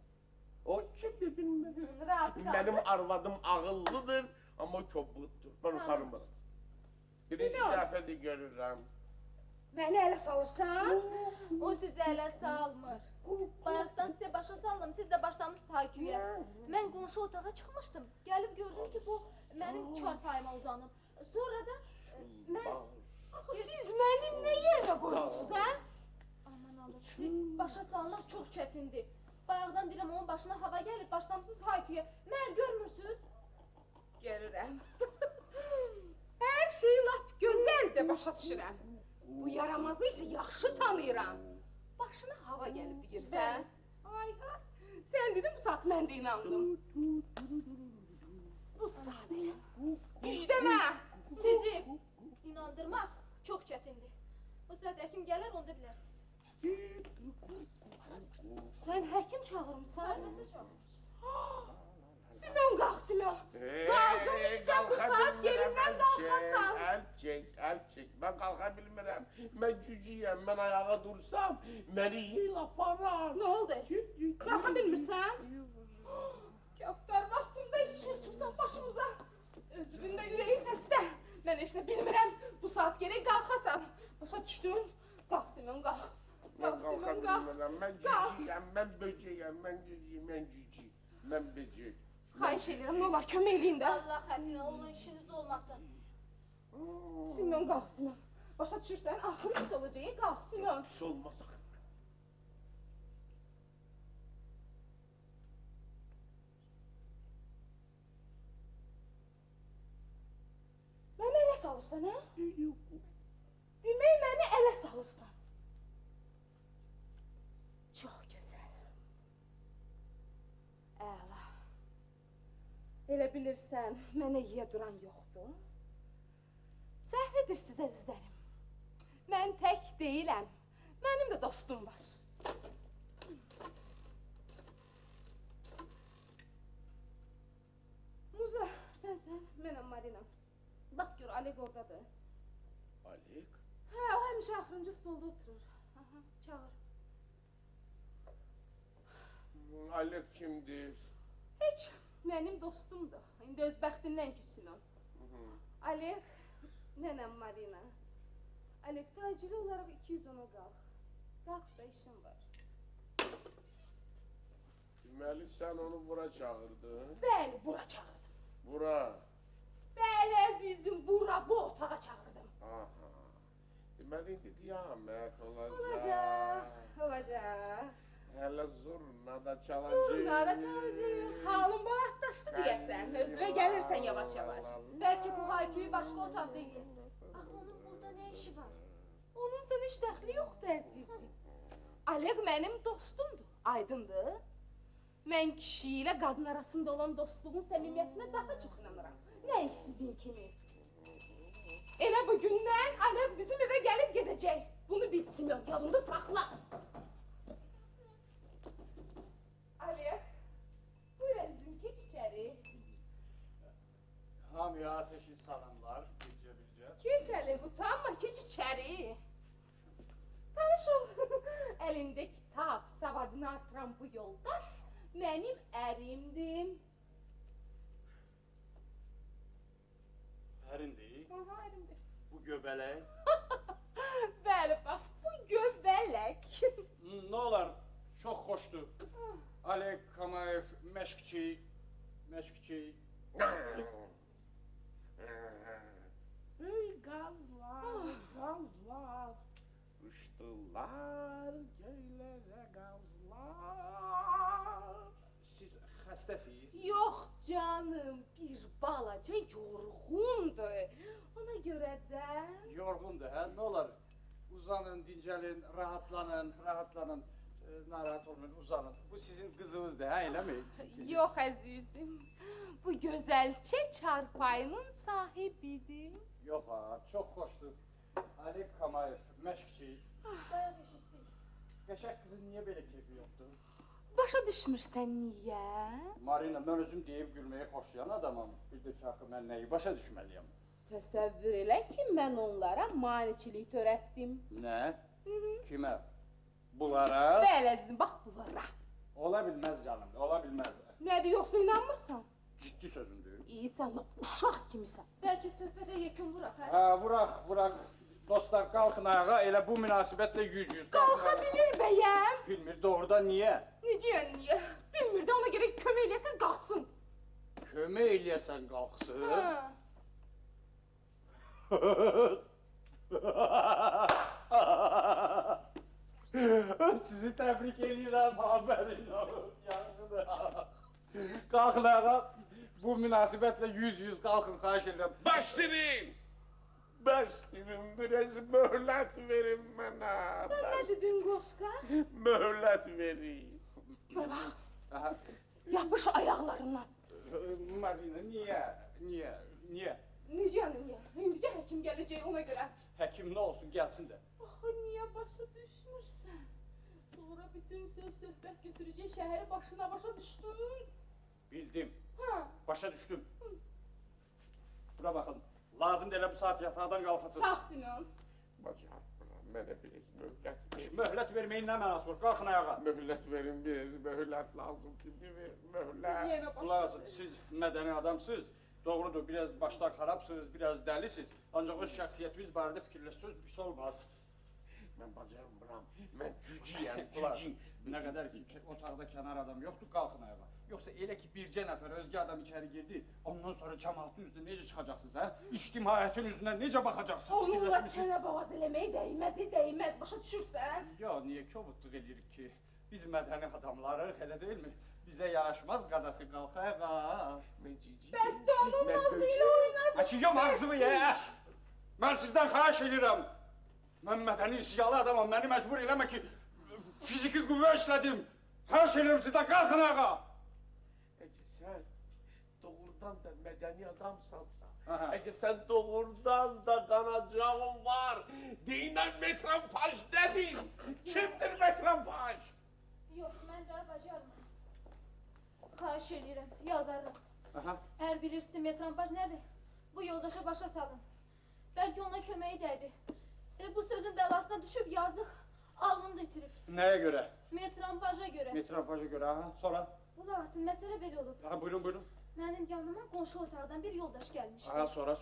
O kimdir bilmiyorum. Razı Benim qaldı. arvadım ağıllıdır ama çobuktur. Ben onu tanımıyorum. Birinci Sinan. dəfə də görürəm. Beni ele salırsan? O sizə ələ salmır. Bayaqdan sizə başa saldım, siz də başlamısınız hayküyə. Mən qonşu otağa çıxmışdım. Gəlib gördüm ki, bu mənim çarpayıma uzanıb. Sonra da mən... Axı siz mənim nə yerimə qoyursunuz, hə? Aman Allah, sizi başa salmaq çox çətindir. Bayaqdan deyirəm, onun başına hava gəlib, başlamısınız hayküyə. Məyər görmürsünüz? Görürəm. Hər şey lap gözəl də başa düşürəm. Bu yaramazı isə yaxşı tanıyıram. Başına hava gəlib deyirsən. Ay ha, sən dedin bu saat mən də inandım. Bu saat elə. Düş demə. Sizi inandırmaq çox çətindir. Bu saat həkim gələr, onda bilərsiniz. Sən həkim çağırmısan? Əlbəttə çağırmış. Simeon qalx, Simeon. Lazım ki sən bu saat yerindən qalxasan. El çek. Ben kalkabilmirəm. Ben cücüyəm. Ben ayağa dursam beni yel aparar. Nə oldu? Qalxa bilmirsən? Kəftar vaxtımda iş çıxsan başımıza. Özünün də ürəyi xəstə. Mən heç nə bilmirəm. Bu saat gərək qalxasan. Başa düşdün? Qalx, Simeon, qalx. Ben Qalx, Simeon, qalx. kalkabilmirəm. Ben cücüyəm. Ben böceğim. Ben cücüyüm. Ben cücü. Ben böcek. Xahiş edirəm, nə olar kömək eləyin də. Allah xətrinə, onun işiniz olmasın. Simeon, qalx, Simeon. Başa düşürsən, axır pis olacaq. Qalx, Simeon. Pis olmasak. Məni ələ salırsan, hə? Demək məni ələ salırsan. Çox gözəl. Əla. Elə bilirsən, mənə yiyə duran yoxdur. Səhv edirsiniz, əzizlərim. Mən tək deyiləm. Mənim də dostum var. Muza, sənsən, mənəm Marina. Bax gör, Alek oradadır. Alek? Hə, o həmişə axırıncı stolda oturur. Aha, çağır. Alek kimdir? Heç, mənim dostumdur. İndi öz bəxtindən küsünüm. Alek, nənəm Marina. Alek, tacili olaraq 210-a qalx. Qalx da işim var. Deməli sen onu bura çağırdın. Bəli, bura çağırdım. Bura. Bəli, əzizim, bura, bu otağa çağırdım. Aha. Deməli indi qiyamət olacaq. Olacaq. Hələ zurna da çalacaq. Zurna da çalacaq. Halım balatdaşdı deyəsən. Özünə gəlirsən yavaş-yavaş. Bəlkə bu hayküyü başqa otaqda eləyəsiniz. Axı onun burada nə işi var? Onun sənə heç dəxli yoxdur, əzizim. Alek mənim dostumdur, aydındır. Mən kişi ilə qadın arasında olan dostluğun səmimiyyətinə daha çox inanıram. Nəinki sizin kimi. Elə bugündən Alek bizim evə gəlib gedəcək. Bunu bil, Simeon, yadında saxla. Alek, buyur əzizim, keç içəri. Hamıya ateşi salamlar, bircə. Keç Alek, utanma, keç içəri. Tanış ol. Əlində kitab, savadını artıran bu yoldaş mənim ərimdir. Ərindir, Aha, ərimdir. bu göbələk. Bəli, bax, bu göbələk. Nə olar, çox xoşdur. Alek Kamayev, məşqçi. Ey gazlar. Uçdular göylərə gazlar. Siz xəstəsiz? Yox canım, bir balaca yorğundur. Ona görə də... Yorğundur, hə? Nə olar? Uzanın, dincəlin, rahatlanın. Narahat olmayın, uzanın. Bu sizin qızınızdır, hə, eləmi? Yox əzizim, bu gözəlçə çarpayının sahibidir. Yox ha, çox xoşdur. Alek Kamayev, məşqçi. Bayaq eşitdik. Qəşəng qızın niyə belə keyfi yoxdur? Başa düşmürsən niyə? Marina, mən özüm deyib gülməyi xoşlayan adamam. Bir də ki, axı mən nəyi başa düşməliyəm? Təsəvvür elə ki, mən onlara maniçilik törətdim. Nə? Kimə? Bunlara? Bəli əzizim, bax bunlara. Ola bilməz canım, ola bilməz. Nədir, yoxsa inanmırsan? Ciddi sözümdür. İyi, sən lap uşaq kimisən. Bəlkə söhbətə yekun vuraq, hə? Hə, vuraq. Dostlar qalxın ayağa, elə bu münasibətlə 100 Qalxa bilir bəyəm. Bilmir doğrudan niyə? Necə yəni niyə? Bilmir də ona görə kömək eləsən qalxsın. Kömək eləyəsən qalxsın. Hə. Sizi təbrik eləyirəm, aferin olsun. Qalxın ayağa, bu münasibətlə 100 qalxın, xahiş edirəm. Bastırın! Bastırın, biraz möhlet verin bana. Sən nə dedin Qoşqa? Möhlet verin. Bura bax, Aha. yapış ayaqlarından. Marina, niyə? Necə yəni niyə? İndicə həkim gələcək ona görə. Həkim nə olsun, gəlsin də. Axı niyə başa düşmürsən? Sonra bütün söz-söhbət götürəcək şəhəri başına başa düşdün. Bildim, Hə. başa düşdüm. Bura baxın, lazım elə bu saat yataqdan qalxasınız. Qalx Sinan. Bacarmıram, mənə biraz möhlet verin. Möhlət verməyin nə mənası var, qalxın ayağa. Möhlet verin, biraz möhlet lazımdır, bir möhlet. Yenə başa Qulaq asın, siz mədəni adamsınız. Doğrudur, biraz başdan xarabsınız, biraz dəlisiniz. Ancaq öz şəxsiyyətiniz barədə fikirləşsəniz pis olmaz. Mən bacarmıram, mən cüciyəm, Qulaq, cüci. nə qədər ki, otaqda kənar adam yoxdur, qalxın ayağa. Yoxsa elə ki, bircə nəfər özgə adam içəri girdi, ondan sonra cəmaatın üzünə necə çıxacaqsınız, hə? İctimaiyyətin üzünə necə baxacaqsınız? Onunla Fikirləşmisiniz? çənə boğaz eləmək dəyməz, başa düşürsən? Ya, niyə kobudluq edirik ki? Biz mədəni adamlarıq, elə deyilmi? Bizə yaraşmaz qadası qalx ayağa. Mən cüciyəm. Bəs də onun ağzıyla oynar. Açıyorum ağzımı ya! Mən sizdən xahiş edirəm. Mən mədəni ziyalı adamam, məni məcbur eləmə ki, fiziki qüvvə işlədim. Xahiş edirəm sizdən, qalxın ayağa! Əgər sən doğrudan da mədəni adamsansa, Aha. əgər sən doğrudan da qanacağın var, deyinən metranpaj nədir? Kimdir metranpaj? Yox, mən daha bacarmıram. Xahiş edirəm, yalvarıram. Aha. Əgər bilirsiniz metranpaj nədir? Bu yoldaşa başa salın. Bəlkə ona köməyi dəydi. Elə bu sözün bəlasına düşüb yazıq, ağlını da itirib. Nəyə görə? Metranpaja görə. Metropaja görə, aha. Sonra? Qulaq asın, məsələ belə olub. Aha, buyurun. Mənim yanıma qonşu otaqdan bir yoldaş gəlmişdi. Aha, sonra.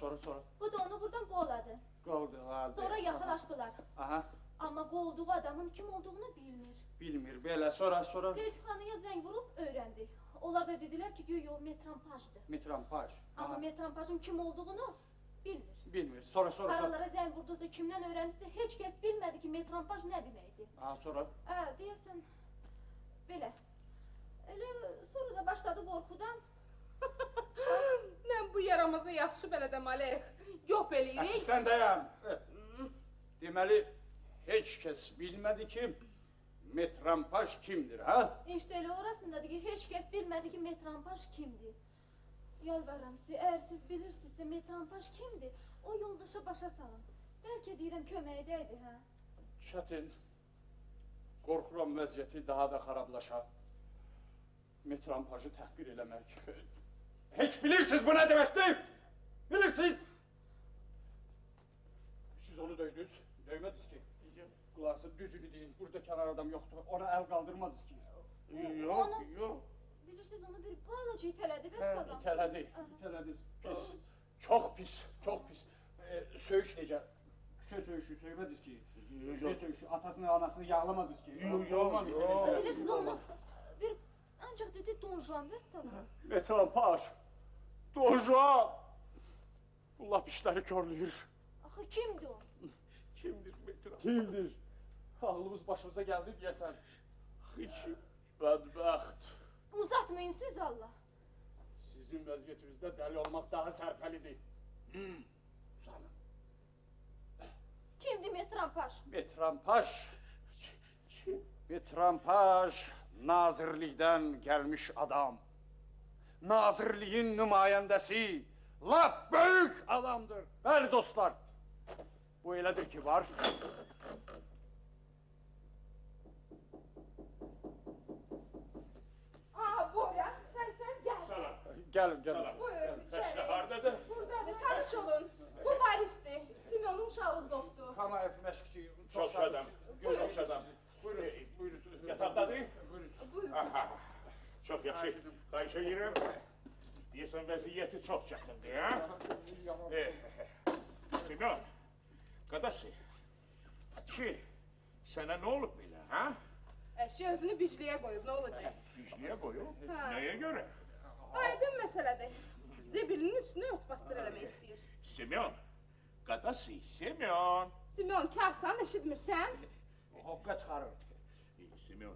Bu da onu buradan qovladı. Qoldular. Sonra yaxınlaşdılar. Aha, Amma qovduğu adamın kim olduğunu bilmir. bilmir, belə, sonra. Qeydxanaya zəng vurub öyrəndi. Onlar da dedilər ki, yox, metranpajdır. Metrompaj. Amma Aha, metranpajın kim olduğunu bilmir. bilmir, sonra. Paralara zəng vurdusa, kimdən öyrəndisə, heç kəs bilmədi ki, metranpaj nə deməkdir. Aha, sonra. Deyəsən, belə. Elə sonra da başladı qorxudan. Mən bu yaramaza yaxşı bələdəm Alek. Yox eləyirik. Sən dayan. Deməli, heç kəs bilmədi ki, metrompaj kimdir, ha? İşte elə orasındadır ki, heç kəs bilmədi ki, metranpaj kimdir. Yalvarıram sizə, əgər siz bilirsinizsə metranpaj kimdir, o yoldaşa başa salın. Bəlkə deyirəm köməyi dəydi, hə? Çətin. Qorxuram vəziyyəti daha da xarablaşa. Metrompajı təhqir eləmək. Heç bilirsiniz bu nə deməkdir? Bilirsiniz? Siz onu döydünüz, döymədiniz ki. Qulaqsa düzünü deyin, burada kənar adam yoxdur, ona əl qaldırmadınız ki. Yox. Bilirsiniz, onu bir balaca itələdi və salam. İtələdiniz. Pis, çox pis. Söyüş necə? Küçə söyüşü söymədiniz ki. Küçə söyüşü, atasını, anasını yağlamadınız ki. Olmam itələcək. Bilirsiniz, onu bir ancaq dedi Don Juan və salam. Metrompaj, Don Juan. Bu lap işləri körlüyür. Axı kimdir o? Kimdir metranpaj? Kimdir? Ağlımız başımıza gəldi deyəsən. Kim? Bədbəxt. Uzatmayın siz Allah. Sizin vəziyyətinizdə dəli olmaq daha sərfəlidir. Sana. Kimdir metranpaj? Metrompaj. Kim? Metrompaj, nazirlikdən gəlmiş adam. Nazirliyin nümayəndəsi, lap böyük adamdır. Bəli dostlar, bu elədir ki var. Borya, sən gəl. Gəlin. Buyur, içəri. Hardadır? Buradadır, tanış olun. Bu Baris'tir, Simon'un uşaqlıq dostu. Kamayev məşqçi, Çox adam. Çox adam. Buyurun. Yataqdadır? Buyur. Aha. Çox yaxşı. Xahiş edirəm. Deyəsən vəziyyəti çox çətindir, ha? Sinan, Qadası, ki, sənə nə olub belə, ha? Eşi özünü bicliyə qoyub, nə olacaq? Bicliyə qoyub, Ha. nəyə görə? Aydın məsələdir. Zibilinin üstünə örtbasdır eləmək istəyir. Semyon, qadası, Semyon. Simeon, karsan, eşitmirsən? Hoqqa çıxarır. Semyon,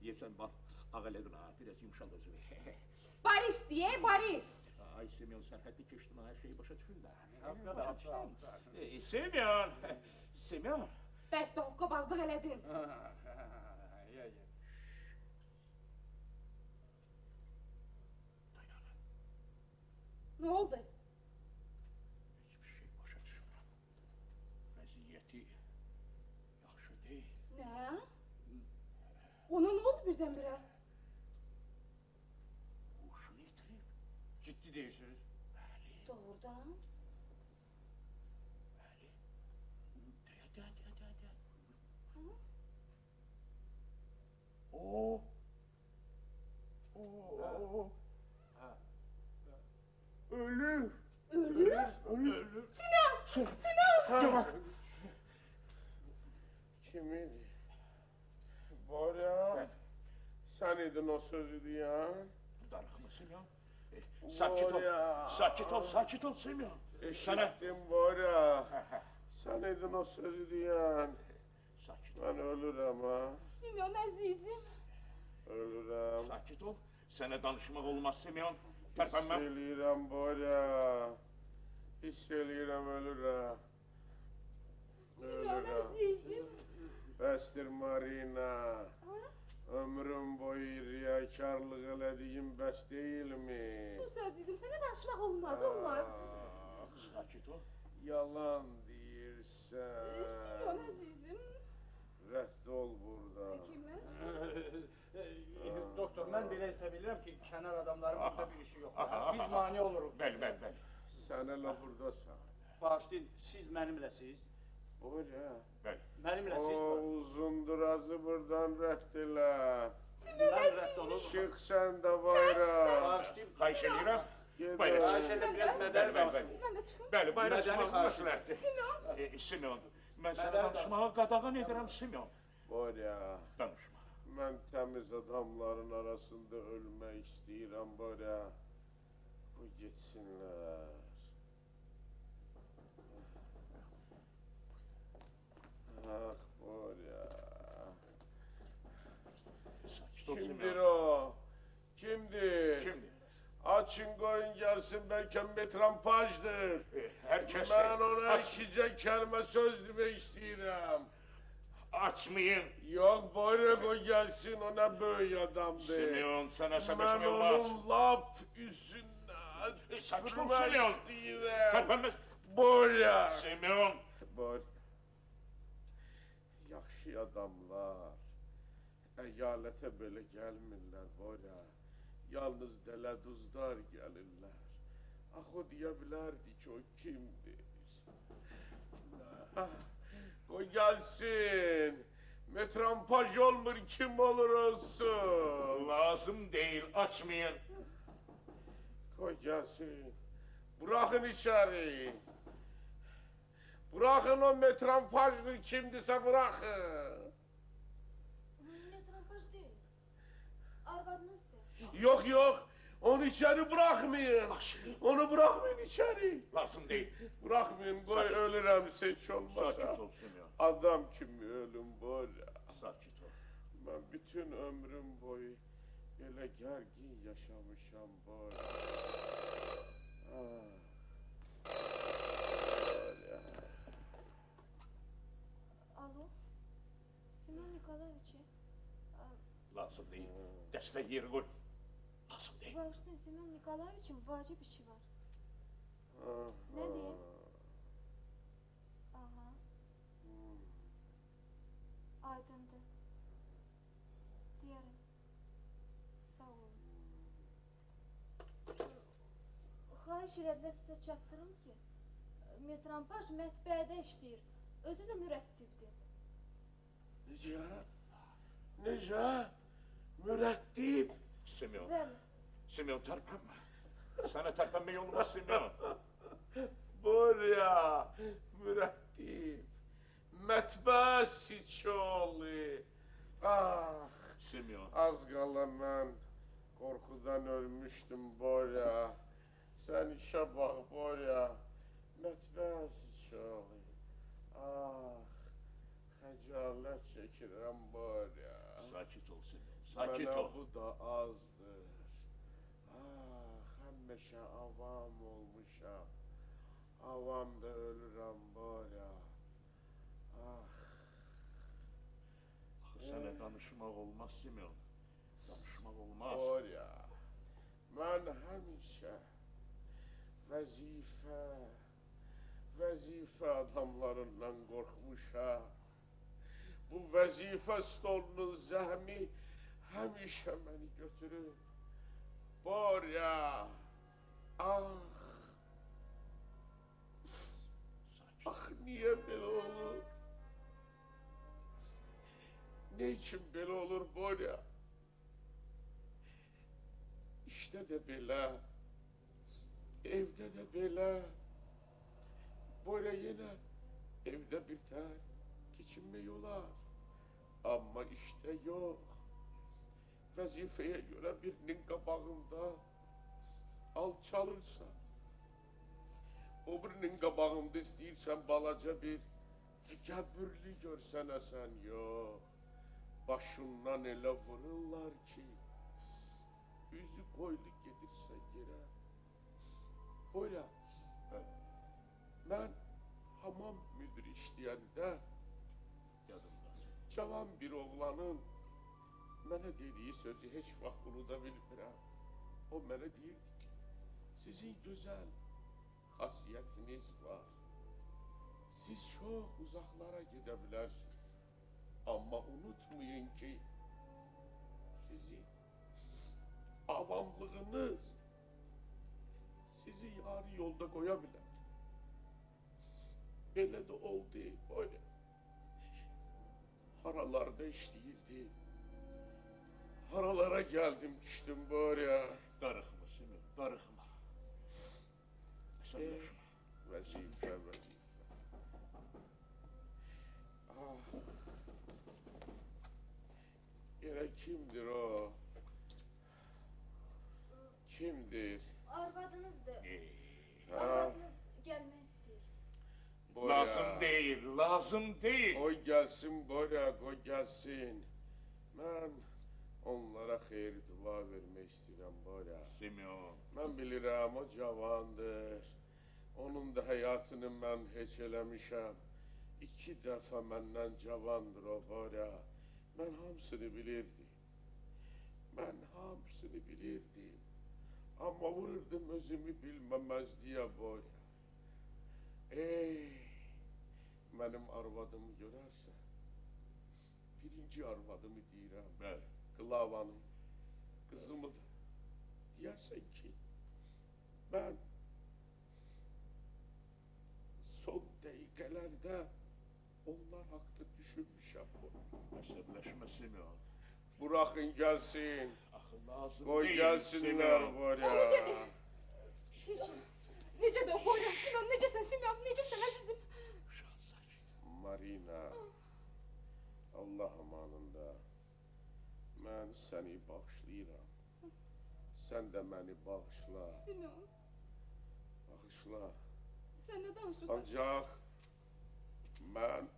deyəsən bax, ağ elədin ha, biraz yumşald özünü. Boris diye, Boris. Ay Semyon, sən həddi keçdin ha, hər şeyi başa düşün də. Başa düşün. Semyon, Semyon. Bəs də hoqqabazlıq elədin. Ne oldu? Hiçbir şey başa düşmürəm. Vəziyyəti yaxşı deyil. Ne? Ona ne oldu birdenbire? Huşunu itirib. Ciddi deyirsiniz. Bəli, Doğrudan. bəli. De. Hı? O. O. Ölür. Ölür. Ölür. Sinan! Sinan! Kim idi? Borya. Sen idin o sözü diyen. Darıxma Semyon. Sakit ol. Borya. Sakit ol Semyon. Sana... Eşittim Borya. Sen idin o sözü diyen. Sakit ol. Ben ölürüm ha. Simeon azizim. Ölürüm. Sakit ol. Sana danışmaq olmaz Semyon. Hiss Tərpənmə. eləyirəm Borya. Hiss eləyirəm ölürəm. Simeon Ölürəm. azizim. Bəsdir Marina. Ha? Ömrüm boyu riyakarlıq elədiyim bəs deyilmi? Sus azizim, sana danışmak olmaz, olmaz. Ah, Sakit ol. yalan deyirsən. Simeon azizim. Rədd ol buradan. Kime? Doktor, mən belə hesab edirəm ki, kənar adamların burada bir işi yox. Aha. Biz mane oluruq. Bəli. Sən elə buradasan. Bağışlayın, siz mənimləsiz. Borya. Bəli. Mənimləsiz. O uzundurazı buradan rədd elə. Mən rədd olub. Çıx sən də bayra. Bağışlayın. Xahiş edirəm. Get Bayra o. Xahiş edirəm, biraz mədəni danışın. Ben de çıkayım. Bəli, bayra Mədəni çıxmaq xahiş məsləhətdir. Simeon. Semyon, mən sənə Mədəni danışmağa qadağan edirəm Semyon. Borya. Danışma. Mən təmiz adamların arasında ölmək istəyirəm Borya. Bu gitsinlər. Ah Borya. Sakit ol Kimdir Semyon. o? Kimdir? Kimdir? Açın koyun gelsin belki metrampajdır. Hər kəs... Ben ona ikice kelime söz demek istiyorum. Açmayın. Yok Boyruk o gelsin ona böyle adamdır. Semyon, sən Ben əsəbləşmək olmaz. onun lap üstünden Sakin ol tükürmek Semyon. istiyorum. Tərpənməz. Borya. Semyon. Bor. Yaxşı adamlar. Eyalete böyle gelmirler Borya. Yalnız deleduzlar gelirler. Ah o diyebilirdi ki o kimdir? Ah, o gelsin. Metrampaj olmur kim olur olsun. Lazım değil, açmayın. Koy gelsin. Bırakın içeri. Bırakın o metrampajdır kimdise bırakın. Metropaş değil. Arvadınızdır. Yok. Onu içeri bırakmayın. Onu bırakmayın içeri. Lazım değil. Bırakmayın koy Sakin. ölürüm hiç olmasa. Sakit ol Semyon. Adam kimi ölüm böyle. Sakit ol. Ben bütün ömrüm boyu böyle gergin yaşamışam böyle. Ah. Böyle. Alo. Simeon Nikolaevich. Lazım değil. Dəstək yeri qoy. Lazım değil. Bağışlayın, Simeon Nikolaevich'in vacip işi var. Ah, Ne diyeyim? ah. Aha, Hmm. aydındır. Diyelim. Sağ olun. Xahiş elədilər sizə çatdırım ki, Metrampaş mətbəədə işləyir. Özü də mürəttibdir. Nece? Mürettip. Semyon. Bəli. Semyon tərpənmə. Sənə tərpənmək olmaz Semyon. Buraya. Mürettip. Mətbə siçoğlu. Ah, Simeon. az qala mən qorxudan ölmüşdüm Borya. Sən işə bax Borya. Mətbə siçoğlu. Ah, xəcalət çəkirəm Borya. Sakit ol Simeon. Sakit Mənə ol. bu da azdır. Ah, həmişə avam olmuşam. Avamda ölürəm Borya. Ah. Sənə danışmaq olmaz Simeon. Danışmaq olmaz. Borya, mən həmişə vəzifə adamlarından qorxmuşam. Bu vəzifə stolunun zəhmi həmişə məni götürür. Borya, ah, ah, niyə belə olur? Ne için belə olur Borya? İşte de belə, evdə də belə. Borya yenə evdə bitər, keçinmək olar. Amma işte yox. Vəzifəyə görə birinin qabağında alçalırsa, o birinin qabağında istəyirsən balaca bir təkəbbürlü görsənəsən, yox. Başından elə vururlar ki, üzü qoylu gedirsə yerə. Borya, mən hamam müdür işləyəndə Yadımda. cavan bir oğlanın mənə dediyi sözü heç vaxt unuda bilmirəm. O mənə deyirdi ki, sizin gözəl xasiyyətiniz var. Siz çox uzaqlara gedə bilərsiniz. Amma unutmayın ki, sizin avamlığınız sizi yarı yolda qoya bilər. Belə də oldu, böyle. Haralarda işləyirdi. Haralara gəldim, düşdüm böyle. Darıxma Simeon, darıxma. Əsəbləşmə. Vəzifə. Ah. Yenə kimdir o? Kimdir? Arvadınızdır. Ha, Arvadınız gəlmək istəyir. Borya. Lazım deyil, lazım deyil. Qoy gəlsin Borya, qoy gəlsin. Mən onlara xeyir dua vermək istəyirəm Borya. Simeon. Mən bilirəm o cavandır. Onun da həyatını mən heç eləmişəm. 2 dəfə məndən cavandır o Borya. Mən hamısını bilirdim. Mən hamısını bilirdim. Amma vururdum özümü bilməməzliyə Borya. Ey, mənim arvadımı görərsən, birinci arvadımı deyirəm, Bəli. Qlavanı, qızımı da deyərsən ki, mən son dəqiqələrdə onlar haqda düşünmüşəm. Əsəbləşmə Simeon. Buraxın gəlsin, Axı lazım qoy deyil gəlsinlər Simeon. Borya. Necə də o Borya, Simeon, necəsən Simeon, necəsən əzizim? Marina, Allah amanında, mən səni bağışlayıram. Sən də məni bağışla, Simeon, bağışla. sən nə danışırsan? Ancaq mən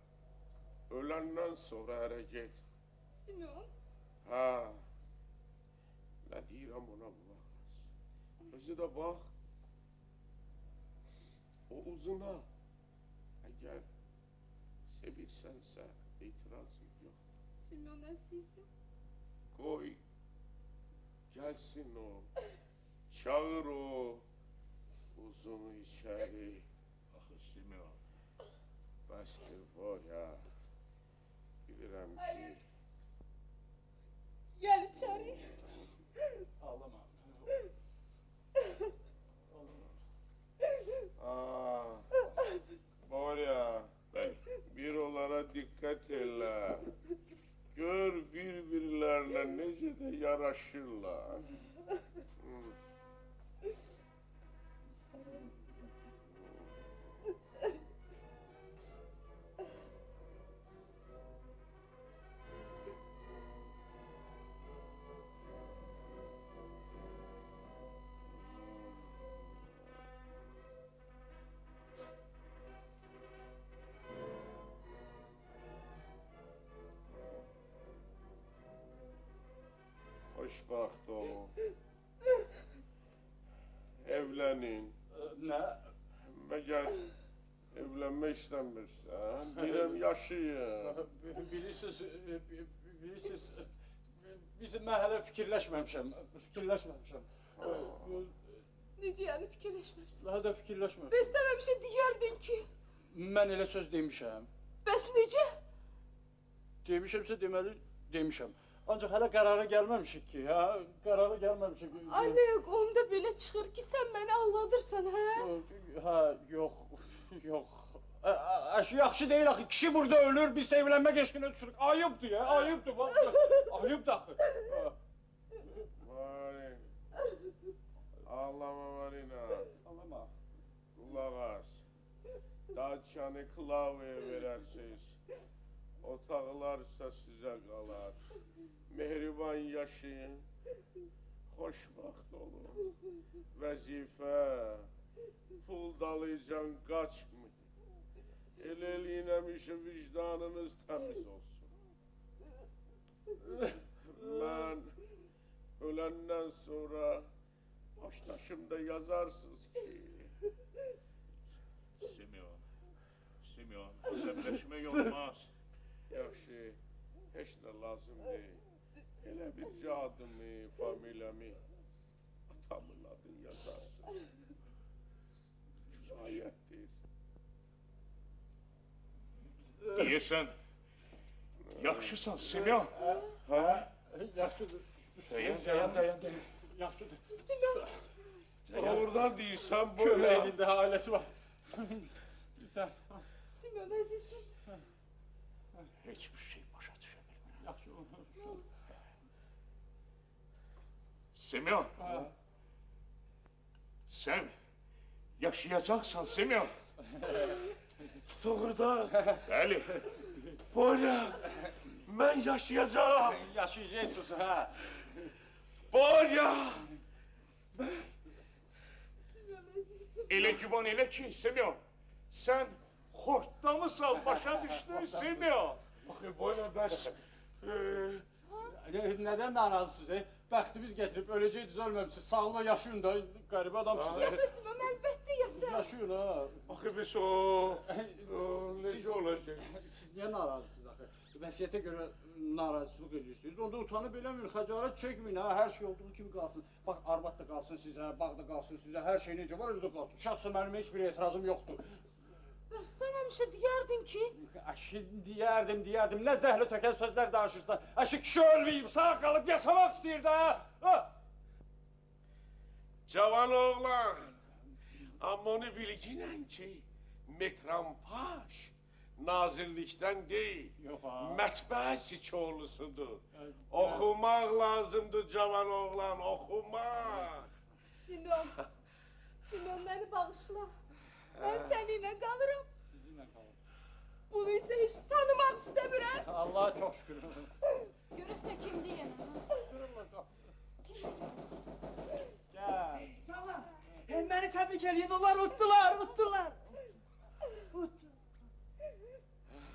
öləndən sonra ərə get. Simeon, Ha, nə deyirəm ona qulaq as. Özü də bax, o uzuna, əgər sevirsənsə etirazım yox. Simeon əzizim. Qoy, gəlsin o, çağır o uzunu içəri. Axı Simeon. Bəsdir Borya, bilirəm ki, Gəl içəri. Ağlama. Borya, Bəli. bir onlara dikkat elə. Gör bir-birlərlə necə də yaraşırlar. xoşbaxt olun. Evlənin. Nə? Məgər evlənmək istəmirsən? Birəm yaşayın. Bilirsiniz, mən hələ fikirləşməmişəm. Necə yəni fikirləşməmişsən? Daha da fikirləşməmişəm. Bəs sən həmişə deyərdin ki, Mən elə söz demişəm. bəs necə? Demişəmsə deməli demişəm. Ancaq hələ qərara gəlməmişik ki, hə? Qərara gəlməmişik. Alek, onda belə çıxır ki, sən məni aldadırsan, hə? Hə, yox, yox. Yaxşı deyil axı, kişi burada ölür, biz evlənmək eşqinə düşürük. Ayıbdır ya, ayıbdır bax. Ayıbdır axı. Varin. Ağlama Varina. Ağlama. Qulaq as. Daçanı klavyaya verərsiniz. Otaqlarsa sizə qalar. Mehriban yaşayın. Xoşbaxt olun. Vəzifə, pul dalaycan qaçmayın. El-elin həmişə vicdanınız təmiz olsun. Mən öləndən sonra başdaşımda yazarsınız ki... Simeon, əsəbləşmək olmaz. Yaxşı, heç nə lazım deyil. Elə bir adımı, familiyamı, atamın adını yazarsın. Kifayətdir. Deyəsən, yaxşısan Simeon. Hə? Yaxşıdır. Dayan. Yaxşıdır. Oradan deyirsən Kömək böyle. elində ailəsi var. Lütfen. Simeon əzizim. Heç bir şey başa düşə bilmirəm. Yaxşı olur. Simeon, sən yaşayacaqsan Simeon. Doğrudan. Bəli, Borya, mən yaşayacağım. Yaşayacaksınız ha. Borya. Simeon əzizim. elə güman elə ki Simeon, sən xortdamısan, başa düşdün Simeon. Bakın Borya bəs... Neden narazısınız? Bəxtimiz getirip öleceğiz, ölmemişsiniz. Sağlığa yaşayın da, garip adamsınız. Yaşa Simeon, əlbəttə yaşa. Yaşayın ha. Bakın biz o... Necə olacaq? Siz niye narazısınız axı? Vəsiyyətə görə narazılıq edirsiniz. Onda utanıb eləməyin, xəcalət çəkməyin ha. Hər şey olduğu kimi qalsın. Bax, arvad da qalsın sizə, bağ da qalsın sizə, hər şey necə var öyle qalsın. Şəxsən mənim heç bir etirazım yoxdur. Bəs sən həmişə deyərdin ki, Aşı deyərdim, nə zəhli tökən sözlər danışırsan. Aşı kişi ölməyib, sağ qalıb yaşamaq istəyir də ha. Cavan oğlan. Amma onu bilginən ki, Metrampaş nazirlikdən deyil, Yox ha. mətbəə siçoğlusudur. Oxumaq lazımdır cavan oğlan, oxumaq. Simeon, Simeon məni bağışla. Mən səninlə qalıram. Sizinlə qalın. Bunu isə heç tanımaq istəmirəm. Allah'a çok şükür. Görəsən kimdir yenə? Gel. Salam. Məni təbrik eləyin, onlar utdular. Utdu.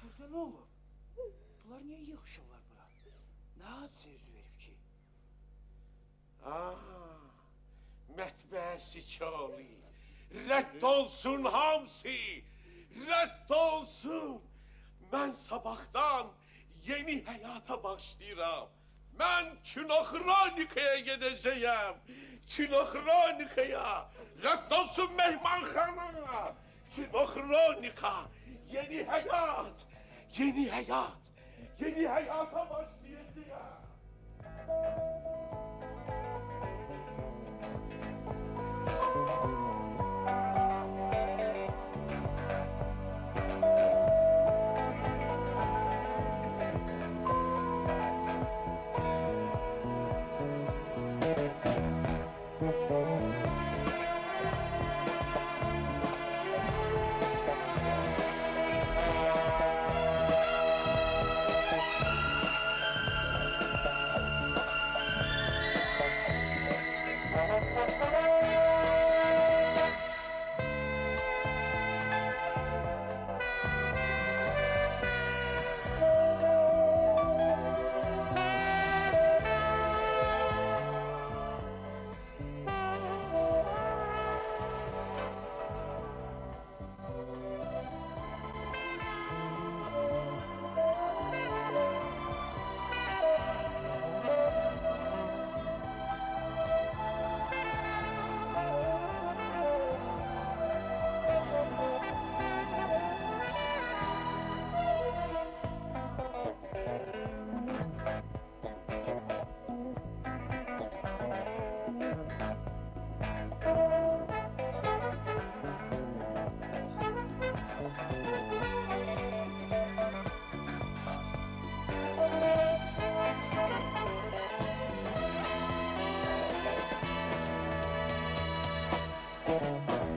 Burada nə olur? Bunlar niyə yığışırlar bura? Nə hadisə yüz verib ki? Mətbəə siçoğlu. Rədd olsun hamsi, rədd olsun. Mən sabahdan yeni həyata başlayıram. Mən kinoxronikaya gedəcəyəm. Kinoxronikaya. Rədd olsun mehmanxana. Kinoxronika. Yeni həyat. Yeni həyat. Yeni həyata başlayacağam. Thank